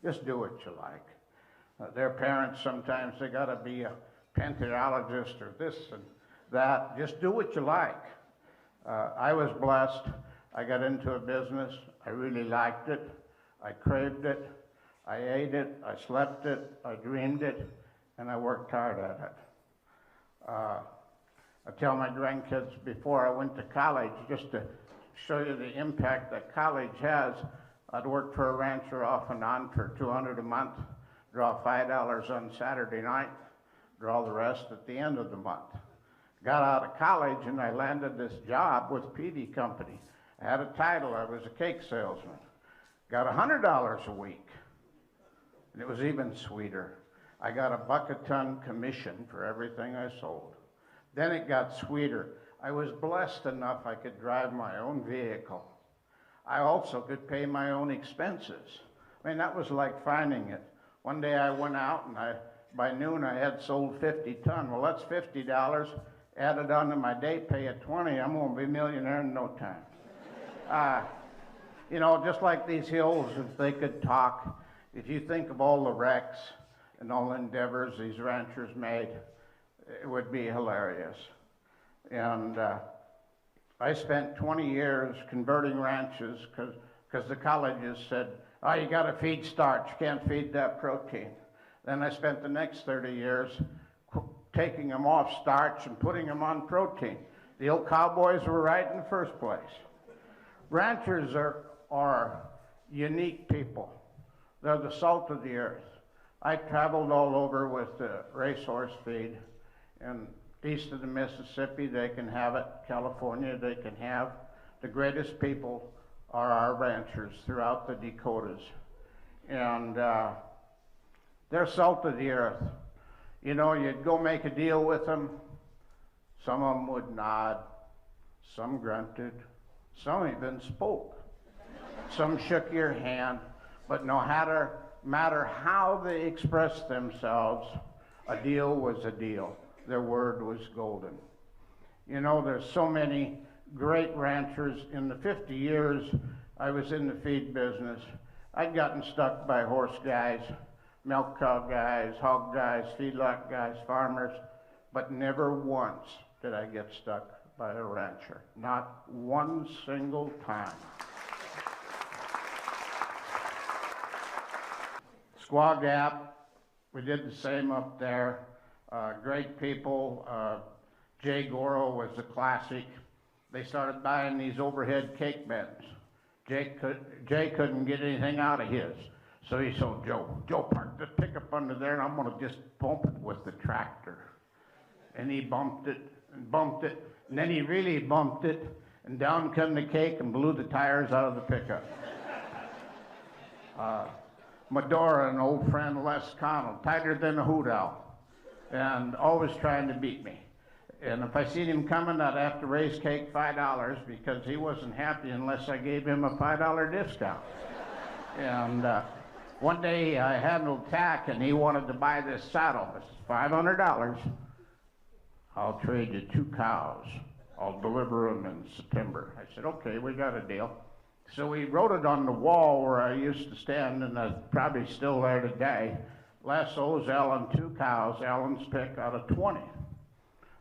[SPEAKER 20] Just do what you like. Their parents, sometimes they gotta be a paleontologist or this and that. Just do what you like. I was blessed. I got into a business. I really liked it. I craved it. I ate it. I slept it. I dreamed it. And I worked hard at it. I tell my grandkids before I went to college, just to show you the impact that college has, I'd work for a rancher off and on for $200 a month, draw $5 on Saturday night, draw the rest at the end of the month. Got out of college and I landed this job with Peavy Company. I had a title, I was a cake salesman. Got $100 a week, and it was even sweeter. I got a $1 a commission for everything I sold. Then it got sweeter. I was blessed enough I could drive my own vehicle. I also could pay my own expenses. I mean, that was like finding it. One day I went out and by noon I had sold 50 ton. Well, that's $50 added onto my day pay at 20. I'm gonna be a millionaire in no time. You know, just like these hills, if they could talk, if you think of all the wrecks and all the endeavors these ranchers made, it would be hilarious. And I spent 20 years converting ranches because the colleges said, oh, you got to feed starch, you can't feed that protein. Then I spent the next 30 years taking them off starch and putting them on protein. The old cowboys were right in the first place. Ranchers are unique people. They're the salt of the earth. I traveled all over with the racehorse feed, and east of the Mississippi, they can have it. California, they can have. The greatest people are our ranchers throughout the Dakotas. And they're salt of the earth. You know, you'd go make a deal with them. Some of them would nod. Some grunted. Some even spoke. Some shook your hand. But no matter how they expressed themselves, a deal was a deal. Their word was golden. You know, there's so many great ranchers. In the 50 years I was in the feed business, I'd gotten stuck by horse guys, milk cow guys, hog guys, feedlot guys, farmers, but never once did I get stuck by a rancher. Not one single time. Squaw Gap, we did the same up there. Great people. Jay Goro was the classic. They started buying these overhead cake beds. Jay couldn't get anything out of his. So he told Joe, park this pickup under there and I'm gonna just bump it with the tractor. And he bumped it, and then he really bumped it, and down come the cake and blew the tires out of the pickup. Medora, an old friend, Les Connell, tighter than a hoot owl, and always trying to beat me. And if I seen him coming, I'd have to raise cake $5 because he wasn't happy unless I gave him a $5 discount. And one day I handled tack and he wanted to buy this saddle. It's $500. I'll trade you 2 cows. I'll deliver them in September. I said, okay, we got a deal. So we wrote it on the wall where I used to stand, and it's probably still there today. Lasso's Ellen 2 cows, Ellen's pick out of 20.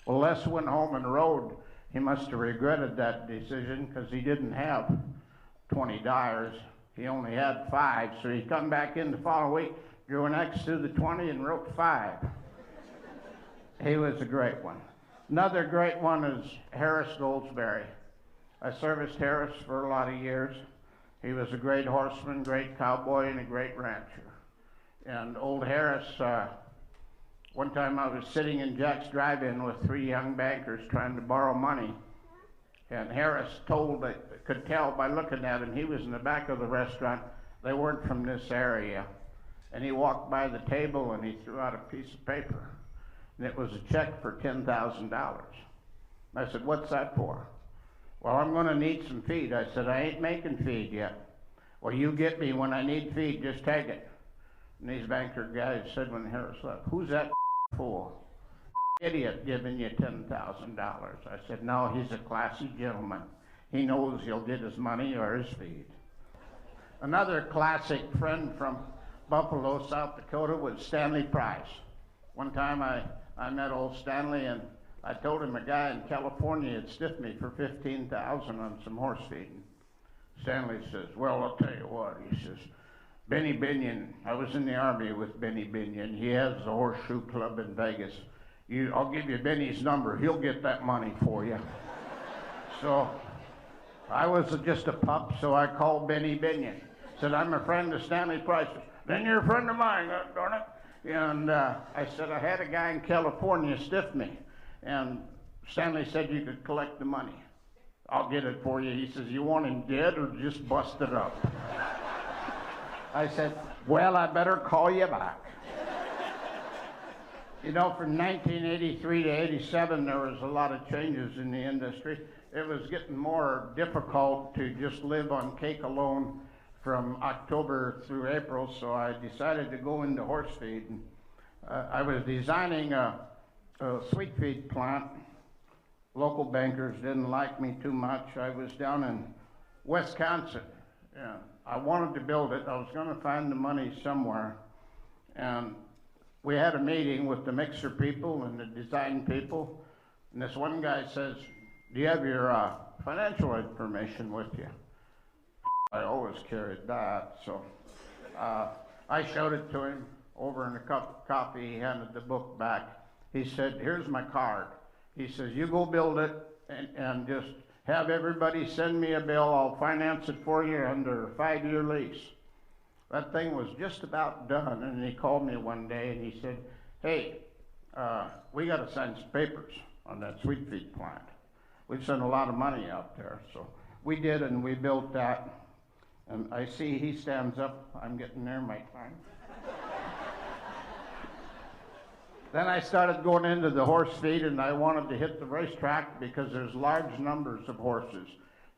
[SPEAKER 20] Well, Les went home and rode. He must have regretted that decision because he didn't have 20 dyers. He only had 5, so he come back in the following week, drew an X through the 20 and wrote 5. He was a great one. Another great one is Harris Goldsberry. I serviced Harris for a lot of years. He was a great horseman, great cowboy, and a great rancher. And old Harris, one time I was sitting in Jack's drive-in with 3 young bankers trying to borrow money. And Harris could tell by looking at him, he was in the back of the restaurant. They weren't from this area. And he walked by the table and he threw out a piece of paper. And it was a check for $10,000. I said, what's that for? Well, I'm going to need some feed. I said, I ain't making feed yet. Well, you get me when I need feed, just take it. And these banker guys said when Harris left, who's that fool? Idiot giving you $10,000. I said, no, he's a classy gentleman. He knows he'll get his money or his feed. Another classic friend from Buffalo, South Dakota was Stanley Price. One time I met old Stanley and I told him a guy in California had stiffed me for $15,000 on some horse feeding. Stanley says, well, I'll tell you what, he says, Benny Binion, I was in the Army with Benny Binion. He has the Horseshoe Club in Vegas. I'll give you Benny's number. He'll get that money for you. So I was just a pup, so I called Benny Binion. Said, I'm a friend of Stanley Price. Then you're a friend of mine, darn it. And I said, I had a guy in California stiff me. And Stanley said you could collect the money. I'll get it for you. He says, you want him dead or just busted up? I said, well, I better call you back. You know, from 1983 to 87, there was a lot of changes in the industry. It was getting more difficult to just live on cake alone from October through April, so I decided to go into horse feed. And, I was designing a sweet feed plant. Local bankers didn't like me too much. I was down in Wisconsin. And I wanted to build it. I was going to find the money somewhere. And we had a meeting with the mixer people and the design people. And this one guy says, do you have your financial information with you? I always carried that. So I showed it to him over in a cup of coffee. He handed the book back. He said, here's my card. He says, you go build it and just have everybody send me a bill. I'll finance it for you under a 5-year lease. That thing was just about done. And he called me one day and he said, hey, we got to sign some papers on that sweet feed plant. We've sent a lot of money out there. So we did, and we built that. And I see he stands up. I'm getting near my time. Then I started going into the horse feed, and I wanted to hit the racetrack because there's large numbers of horses,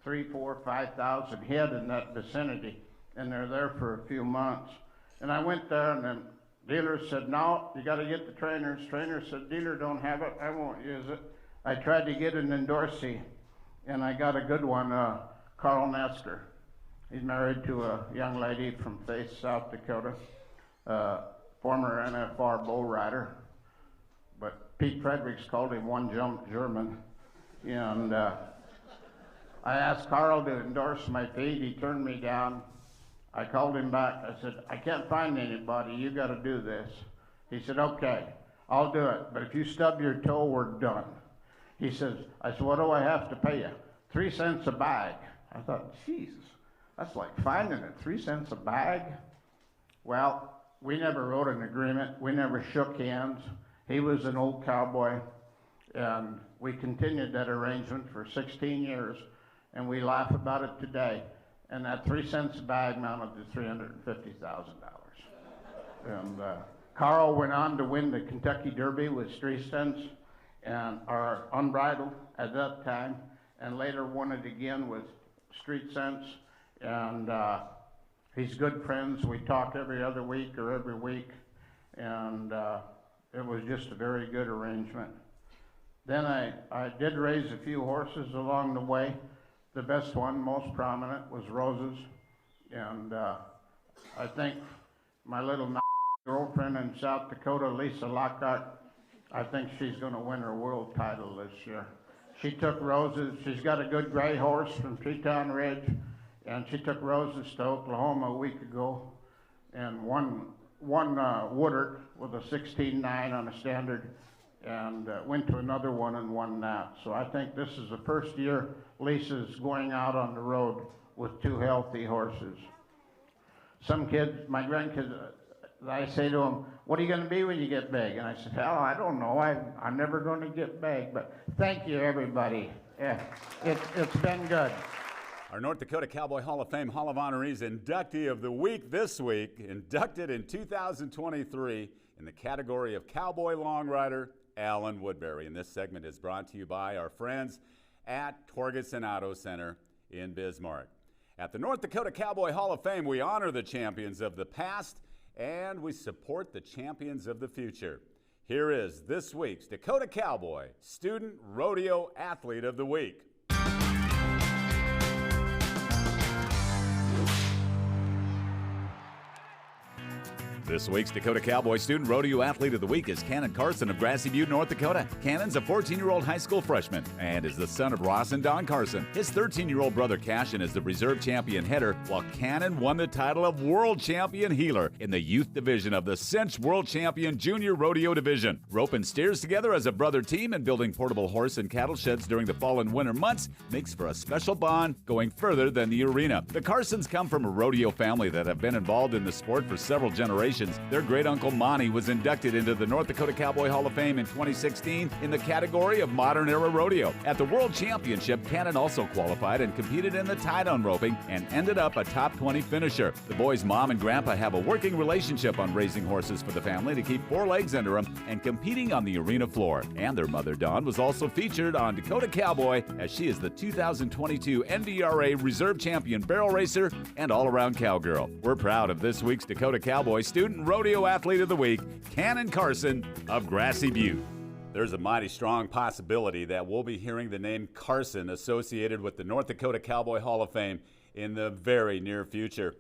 [SPEAKER 20] 3,000, 4,000, 5,000 head in that vicinity, and they're there for a few months. And I went there, and then dealer said, no, you got to get the trainers. Trainer said, dealer don't have it, I won't use it. I tried to get an endorsee, and I got a good one, Carl Nesker. He's married to a young lady from Faith, South Dakota, former NFR bull rider. But Pete Fredericks called him one jump German. And I asked Carl to endorse my feed. He turned me down. I called him back. I said, I can't find anybody. You got to do this. He said, okay, I'll do it. But if you stub your toe, we're done. He says, I said, what do I have to pay you? 3 cents a bag. I thought, Jesus, that's like finding it. 3 cents a bag? Well, we never wrote an agreement. We never shook hands. He was an old cowboy, and we continued that arrangement for 16 years, and we laugh about it today. And that 3 cents a bag amounted to $350,000. And Carl went on to win the Kentucky Derby with 3 cents, and our unbridled at that time, and later won it again with street cents. And he's good friends. We talk every other week or every week, and it was just a very good arrangement. Then I did raise a few horses along the way. The best one, most prominent, was Rose's. And I think my little girlfriend in South Dakota, Lisa Lockhart, I think she's going to win her world title this year. She took Rose's, she's got a good gray horse from Treetown Ridge, and she took Rose's to Oklahoma a week ago and won Woodard with a 16-9 on a standard, and went to another one and won that. So I think this is the first year Lisa's going out on the road with two healthy horses. Some kids, my grandkids, I say to them, what are you going to be when you get big? And I said, hell, I don't know. I'm never going to get big. But thank you, everybody. Yeah, it's been good.
[SPEAKER 1] Our North Dakota Cowboy Hall of Fame Hall of Honorees inductee of the week this week, inducted in 2023 in the category of Cowboy Long Rider, Alan Woodbury. And this segment is brought to you by our friends at Torgerson Auto Center in Bismarck. At the North Dakota Cowboy Hall of Fame, we honor the champions of the past and we support the champions of the future. Here is this week's Dakota Cowboy Student Rodeo Athlete of the Week. This week's Dakota Cowboy Student Rodeo Athlete of the Week is Cannon Carson of Grassy Butte, North Dakota. Cannon's a 14-year-old high school freshman and is the son of Ross and Don Carson. His 13-year-old brother Cashin is the reserve champion header, while Cannon won the title of World Champion Heeler in the youth division of the Cinch World Champion Junior Rodeo Division. Roping steers together as a brother team and building portable horse and cattle sheds during the fall and winter months makes for a special bond going further than the arena. The Carsons come from a rodeo family that have been involved in the sport for several generations. Their great-uncle Monty was inducted into the North Dakota Cowboy Hall of Fame in 2016 in the category of modern-era rodeo. At the World Championship, Cannon also qualified and competed in the tie-down roping and ended up a top 20 finisher. The boys' mom and grandpa have a working relationship on raising horses for the family to keep four legs under them and competing on the arena floor. And their mother, Dawn, was also featured on Dakota Cowboy as she is the 2022 NDRA Reserve Champion Barrel Racer and all-around cowgirl. We're proud of this week's Dakota Cowboy Student Rodeo Athlete of the Week, Cannon Carson of Grassy Butte. There's a mighty strong possibility that we'll be hearing the name Carson associated with the North Dakota Cowboy Hall of Fame in the very near future.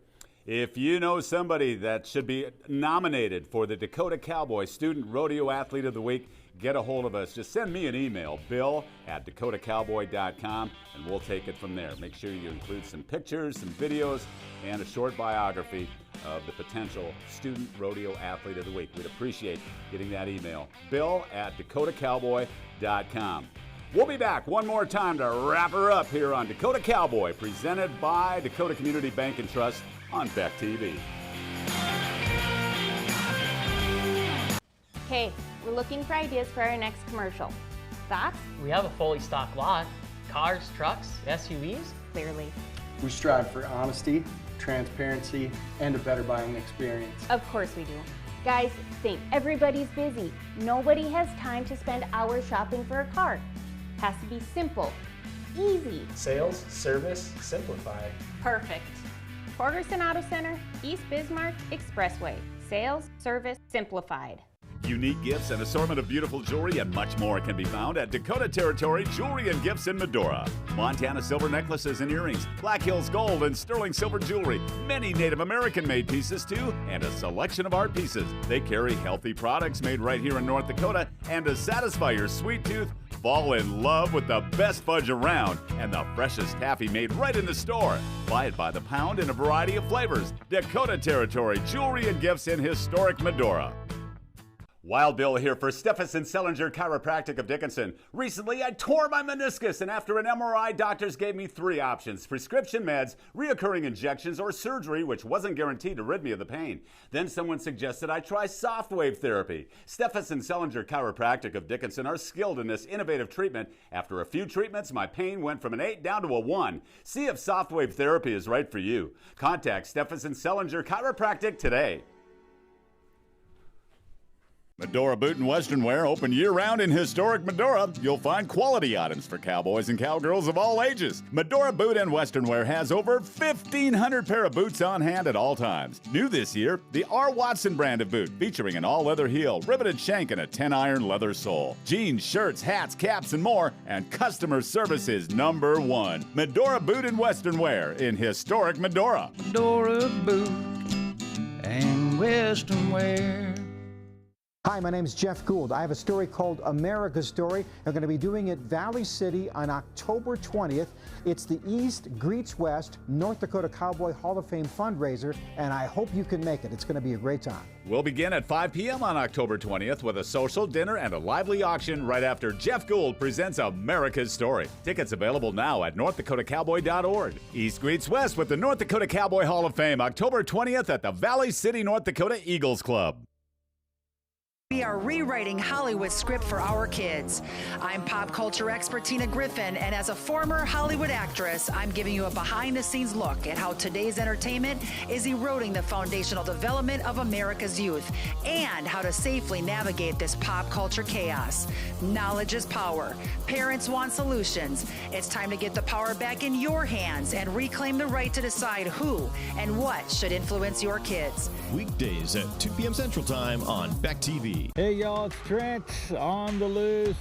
[SPEAKER 1] If you know somebody that should be nominated for the Dakota Cowboy Student Rodeo Athlete of the Week, get a hold of us. Just send me an email, bill@dakotacowboy.com, and we'll take it from there. Make sure you include some pictures, some videos, and a short biography of the potential Student Rodeo Athlete of the Week. We'd appreciate getting that email, bill@dakotacowboy.com. We'll be back one more time to wrap her up here on Dakota Cowboy, presented by Dakota Community Bank and Trust on Beck TV.
[SPEAKER 17] Okay, we're looking for ideas for our next commercial. Thoughts?
[SPEAKER 18] We have a fully stocked lot. Cars, trucks, SUVs.
[SPEAKER 17] Clearly.
[SPEAKER 19] We strive for honesty, transparency, and a better buying experience.
[SPEAKER 17] Of course we do. Guys, think everybody's busy. Nobody has time to spend hours shopping for a car. Has to be simple, easy.
[SPEAKER 21] Sales, service, simplified.
[SPEAKER 17] Perfect. Torgerson Auto Center, East Bismarck Expressway. Sales, service, simplified.
[SPEAKER 1] Unique gifts, an assortment of beautiful jewelry, and much more can be found at Dakota Territory Jewelry and Gifts in Medora. Montana silver necklaces and earrings, Black Hills gold and sterling silver jewelry, many Native American-made pieces too, and a selection of art pieces. They carry healthy products made right here in North Dakota, and to satisfy your sweet tooth, fall in love with the best fudge around and the freshest taffy made right in the store. Buy it by the pound in a variety of flavors. Dakota Territory Jewelry and Gifts in historic Medora. Wild Bill here for Stephenson Sellinger Chiropractic of Dickinson. Recently, I tore my meniscus, and after an MRI, doctors gave me three options: prescription meds, reoccurring injections, or surgery, which wasn't guaranteed to rid me of the pain. Then someone suggested I try soft wave therapy. Stephenson Sellinger Chiropractic of Dickinson are skilled in this innovative treatment. After a few treatments, my pain went from an 8 down to a 1. See if soft wave therapy is right for you. Contact Stephenson Sellinger Chiropractic today. Medora Boot and Western Wear, open year-round in historic Medora. You'll find quality items for cowboys and cowgirls of all ages. Medora Boot and Western Wear has over 1,500 pair of boots on hand at all times. New this year, the R. Watson brand of boot, featuring an all-leather heel, riveted shank, and a 10-iron leather sole. Jeans, shirts, hats, caps, and more, and customer service is #1. Medora Boot and Western Wear in historic Medora.
[SPEAKER 14] Medora Boot and Western Wear.
[SPEAKER 12] Hi, my name is Jeff Gould. I have a story called America's Story. I'm going to be doing it Valley City on October 20th. It's the East Greets West North Dakota Cowboy Hall of Fame fundraiser, and I hope you can make it. It's going to be a great time.
[SPEAKER 1] We'll begin at 5 p.m. on October 20th with a social dinner and a lively auction right after Jeff Gould presents America's Story. Tickets available now at NorthDakotaCowboy.org. East Greets West with the North Dakota Cowboy Hall of Fame, October 20th at the Valley City, North Dakota Eagles Club.
[SPEAKER 3] We are rewriting Hollywood's script for our kids. I'm pop culture expert Tina Griffin, and as a former Hollywood actress, I'm giving you a behind-the-scenes look at how today's entertainment is eroding the foundational development of America's youth and how to safely navigate this pop culture chaos. Knowledge is power. Parents want solutions. It's time to get the power back in your hands and reclaim the right to decide who and what should influence your kids.
[SPEAKER 22] Weekdays at 2 p.m. Central Time on Beck TV.
[SPEAKER 23] Hey y'all, it's Trent on the loose.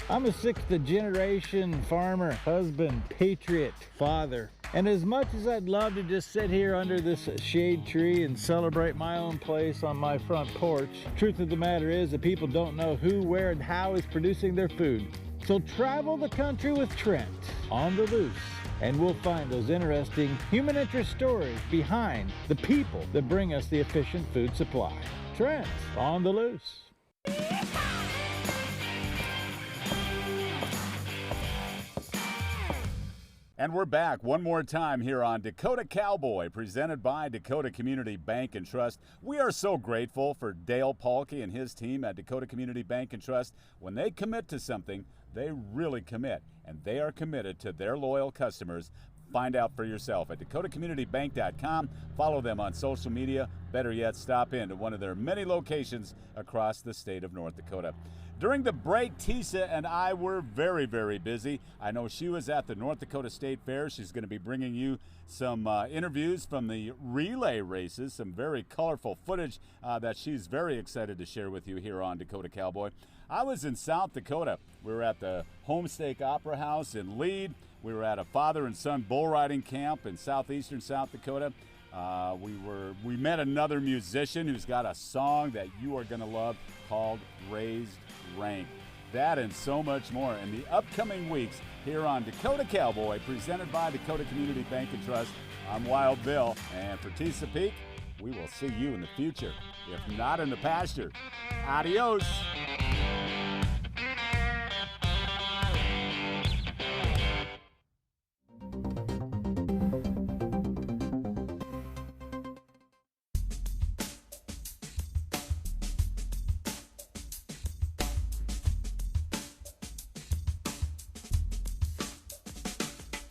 [SPEAKER 23] I'm a sixth-generation farmer, husband, patriot, father. And as much as I'd love to just sit here under this shade tree and celebrate my own place on my front porch, truth of the matter is that people don't know who, where, and how is producing their food. So travel the country with Trent on the loose, and we'll find those interesting human interest stories behind the people that bring us the efficient food supply. Trent on the loose.
[SPEAKER 1] And we're back one more time here on Dakota Cowboy, presented by Dakota Community Bank and Trust. We are so grateful for Dale Paulke and his team at Dakota Community Bank and Trust. When they commit to something, they really commit, and they are committed to their loyal customers. Find out for yourself at dakotacommunitybank.com. Follow them on social media. Better yet, stop in to one of their many locations across the state of North Dakota. During the break, Tisa and I were very, very busy. I know she was at the North Dakota State Fair. She's going to be bringing you some interviews from the relay races, some very colorful footage that she's very excited to share with you here on Dakota Cowboy. I was in South Dakota. We were at the Homestake Opera House in Lead. We were at a father and son bull riding camp in southeastern South Dakota. We met another musician who's got a song that you are going to love called Raised Rank. That and so much more in the upcoming weeks here on Dakota Cowboy, presented by Dakota Community Bank and Trust. I'm Wild Bill, and for Tisa Peak, we will see you in the future, if not in the pasture. Adios.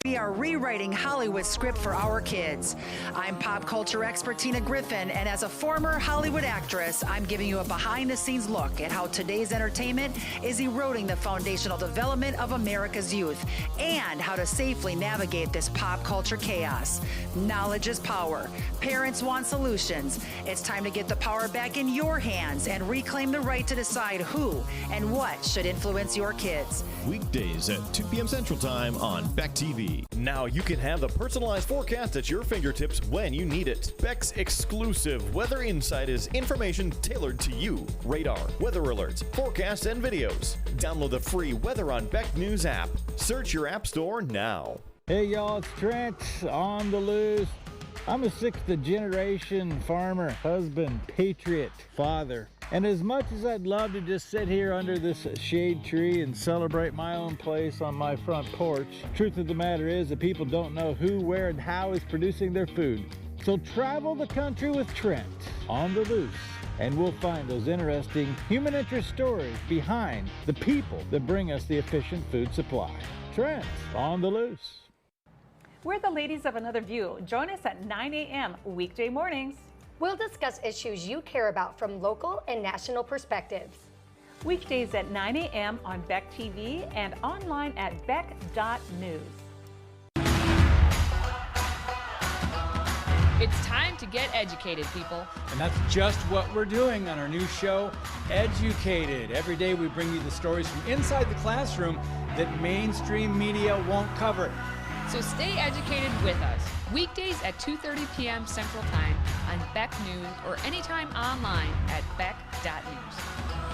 [SPEAKER 3] We are rewriting Hollywood's script for our kids. I'm pop culture expert Tina Griffin, and as a former Hollywood actress, I'm giving you a behind-the-scenes look at how today's entertainment is eroding the foundational development of America's youth and how to safely navigate this pop culture chaos. Knowledge is power. Parents want solutions. It's time to get the power back in your hands and reclaim the right to decide who and what should influence your kids.
[SPEAKER 22] Weekdays at 2 p.m. Central Time on Beck TV. Now you can have the personalized forecast at your fingertips when you need it. Beck's exclusive Weather Insight is information tailored to you. Radar, weather alerts, forecasts, and videos. Download the free Weather on Beck News app. Search your app store now.
[SPEAKER 23] Hey y'all, it's Trent on the loose. I'm a sixth-generation farmer, husband, patriot, father. And as much as I'd love to just sit here under this shade tree and celebrate my own place on my front porch, truth of the matter is that people don't know who, where, and how is producing their food. So travel the country with Trent on the loose, and we'll find those interesting human interest stories behind the people that bring us the efficient food supply. Trent on the loose.
[SPEAKER 24] We're the ladies of Another View. Join us at 9 a.m. weekday mornings.
[SPEAKER 25] We'll discuss issues you care about from local and national perspectives.
[SPEAKER 24] Weekdays at 9 a.m. on Beck TV and online at beck.news.
[SPEAKER 26] It's time to get educated, people.
[SPEAKER 27] And that's just what we're doing on our new show, Educated. Every day we bring you the stories from inside the classroom that mainstream media won't cover.
[SPEAKER 26] So stay educated with us. Weekdays at 2:30 p.m. Central Time on Beck News or anytime online at beck.news.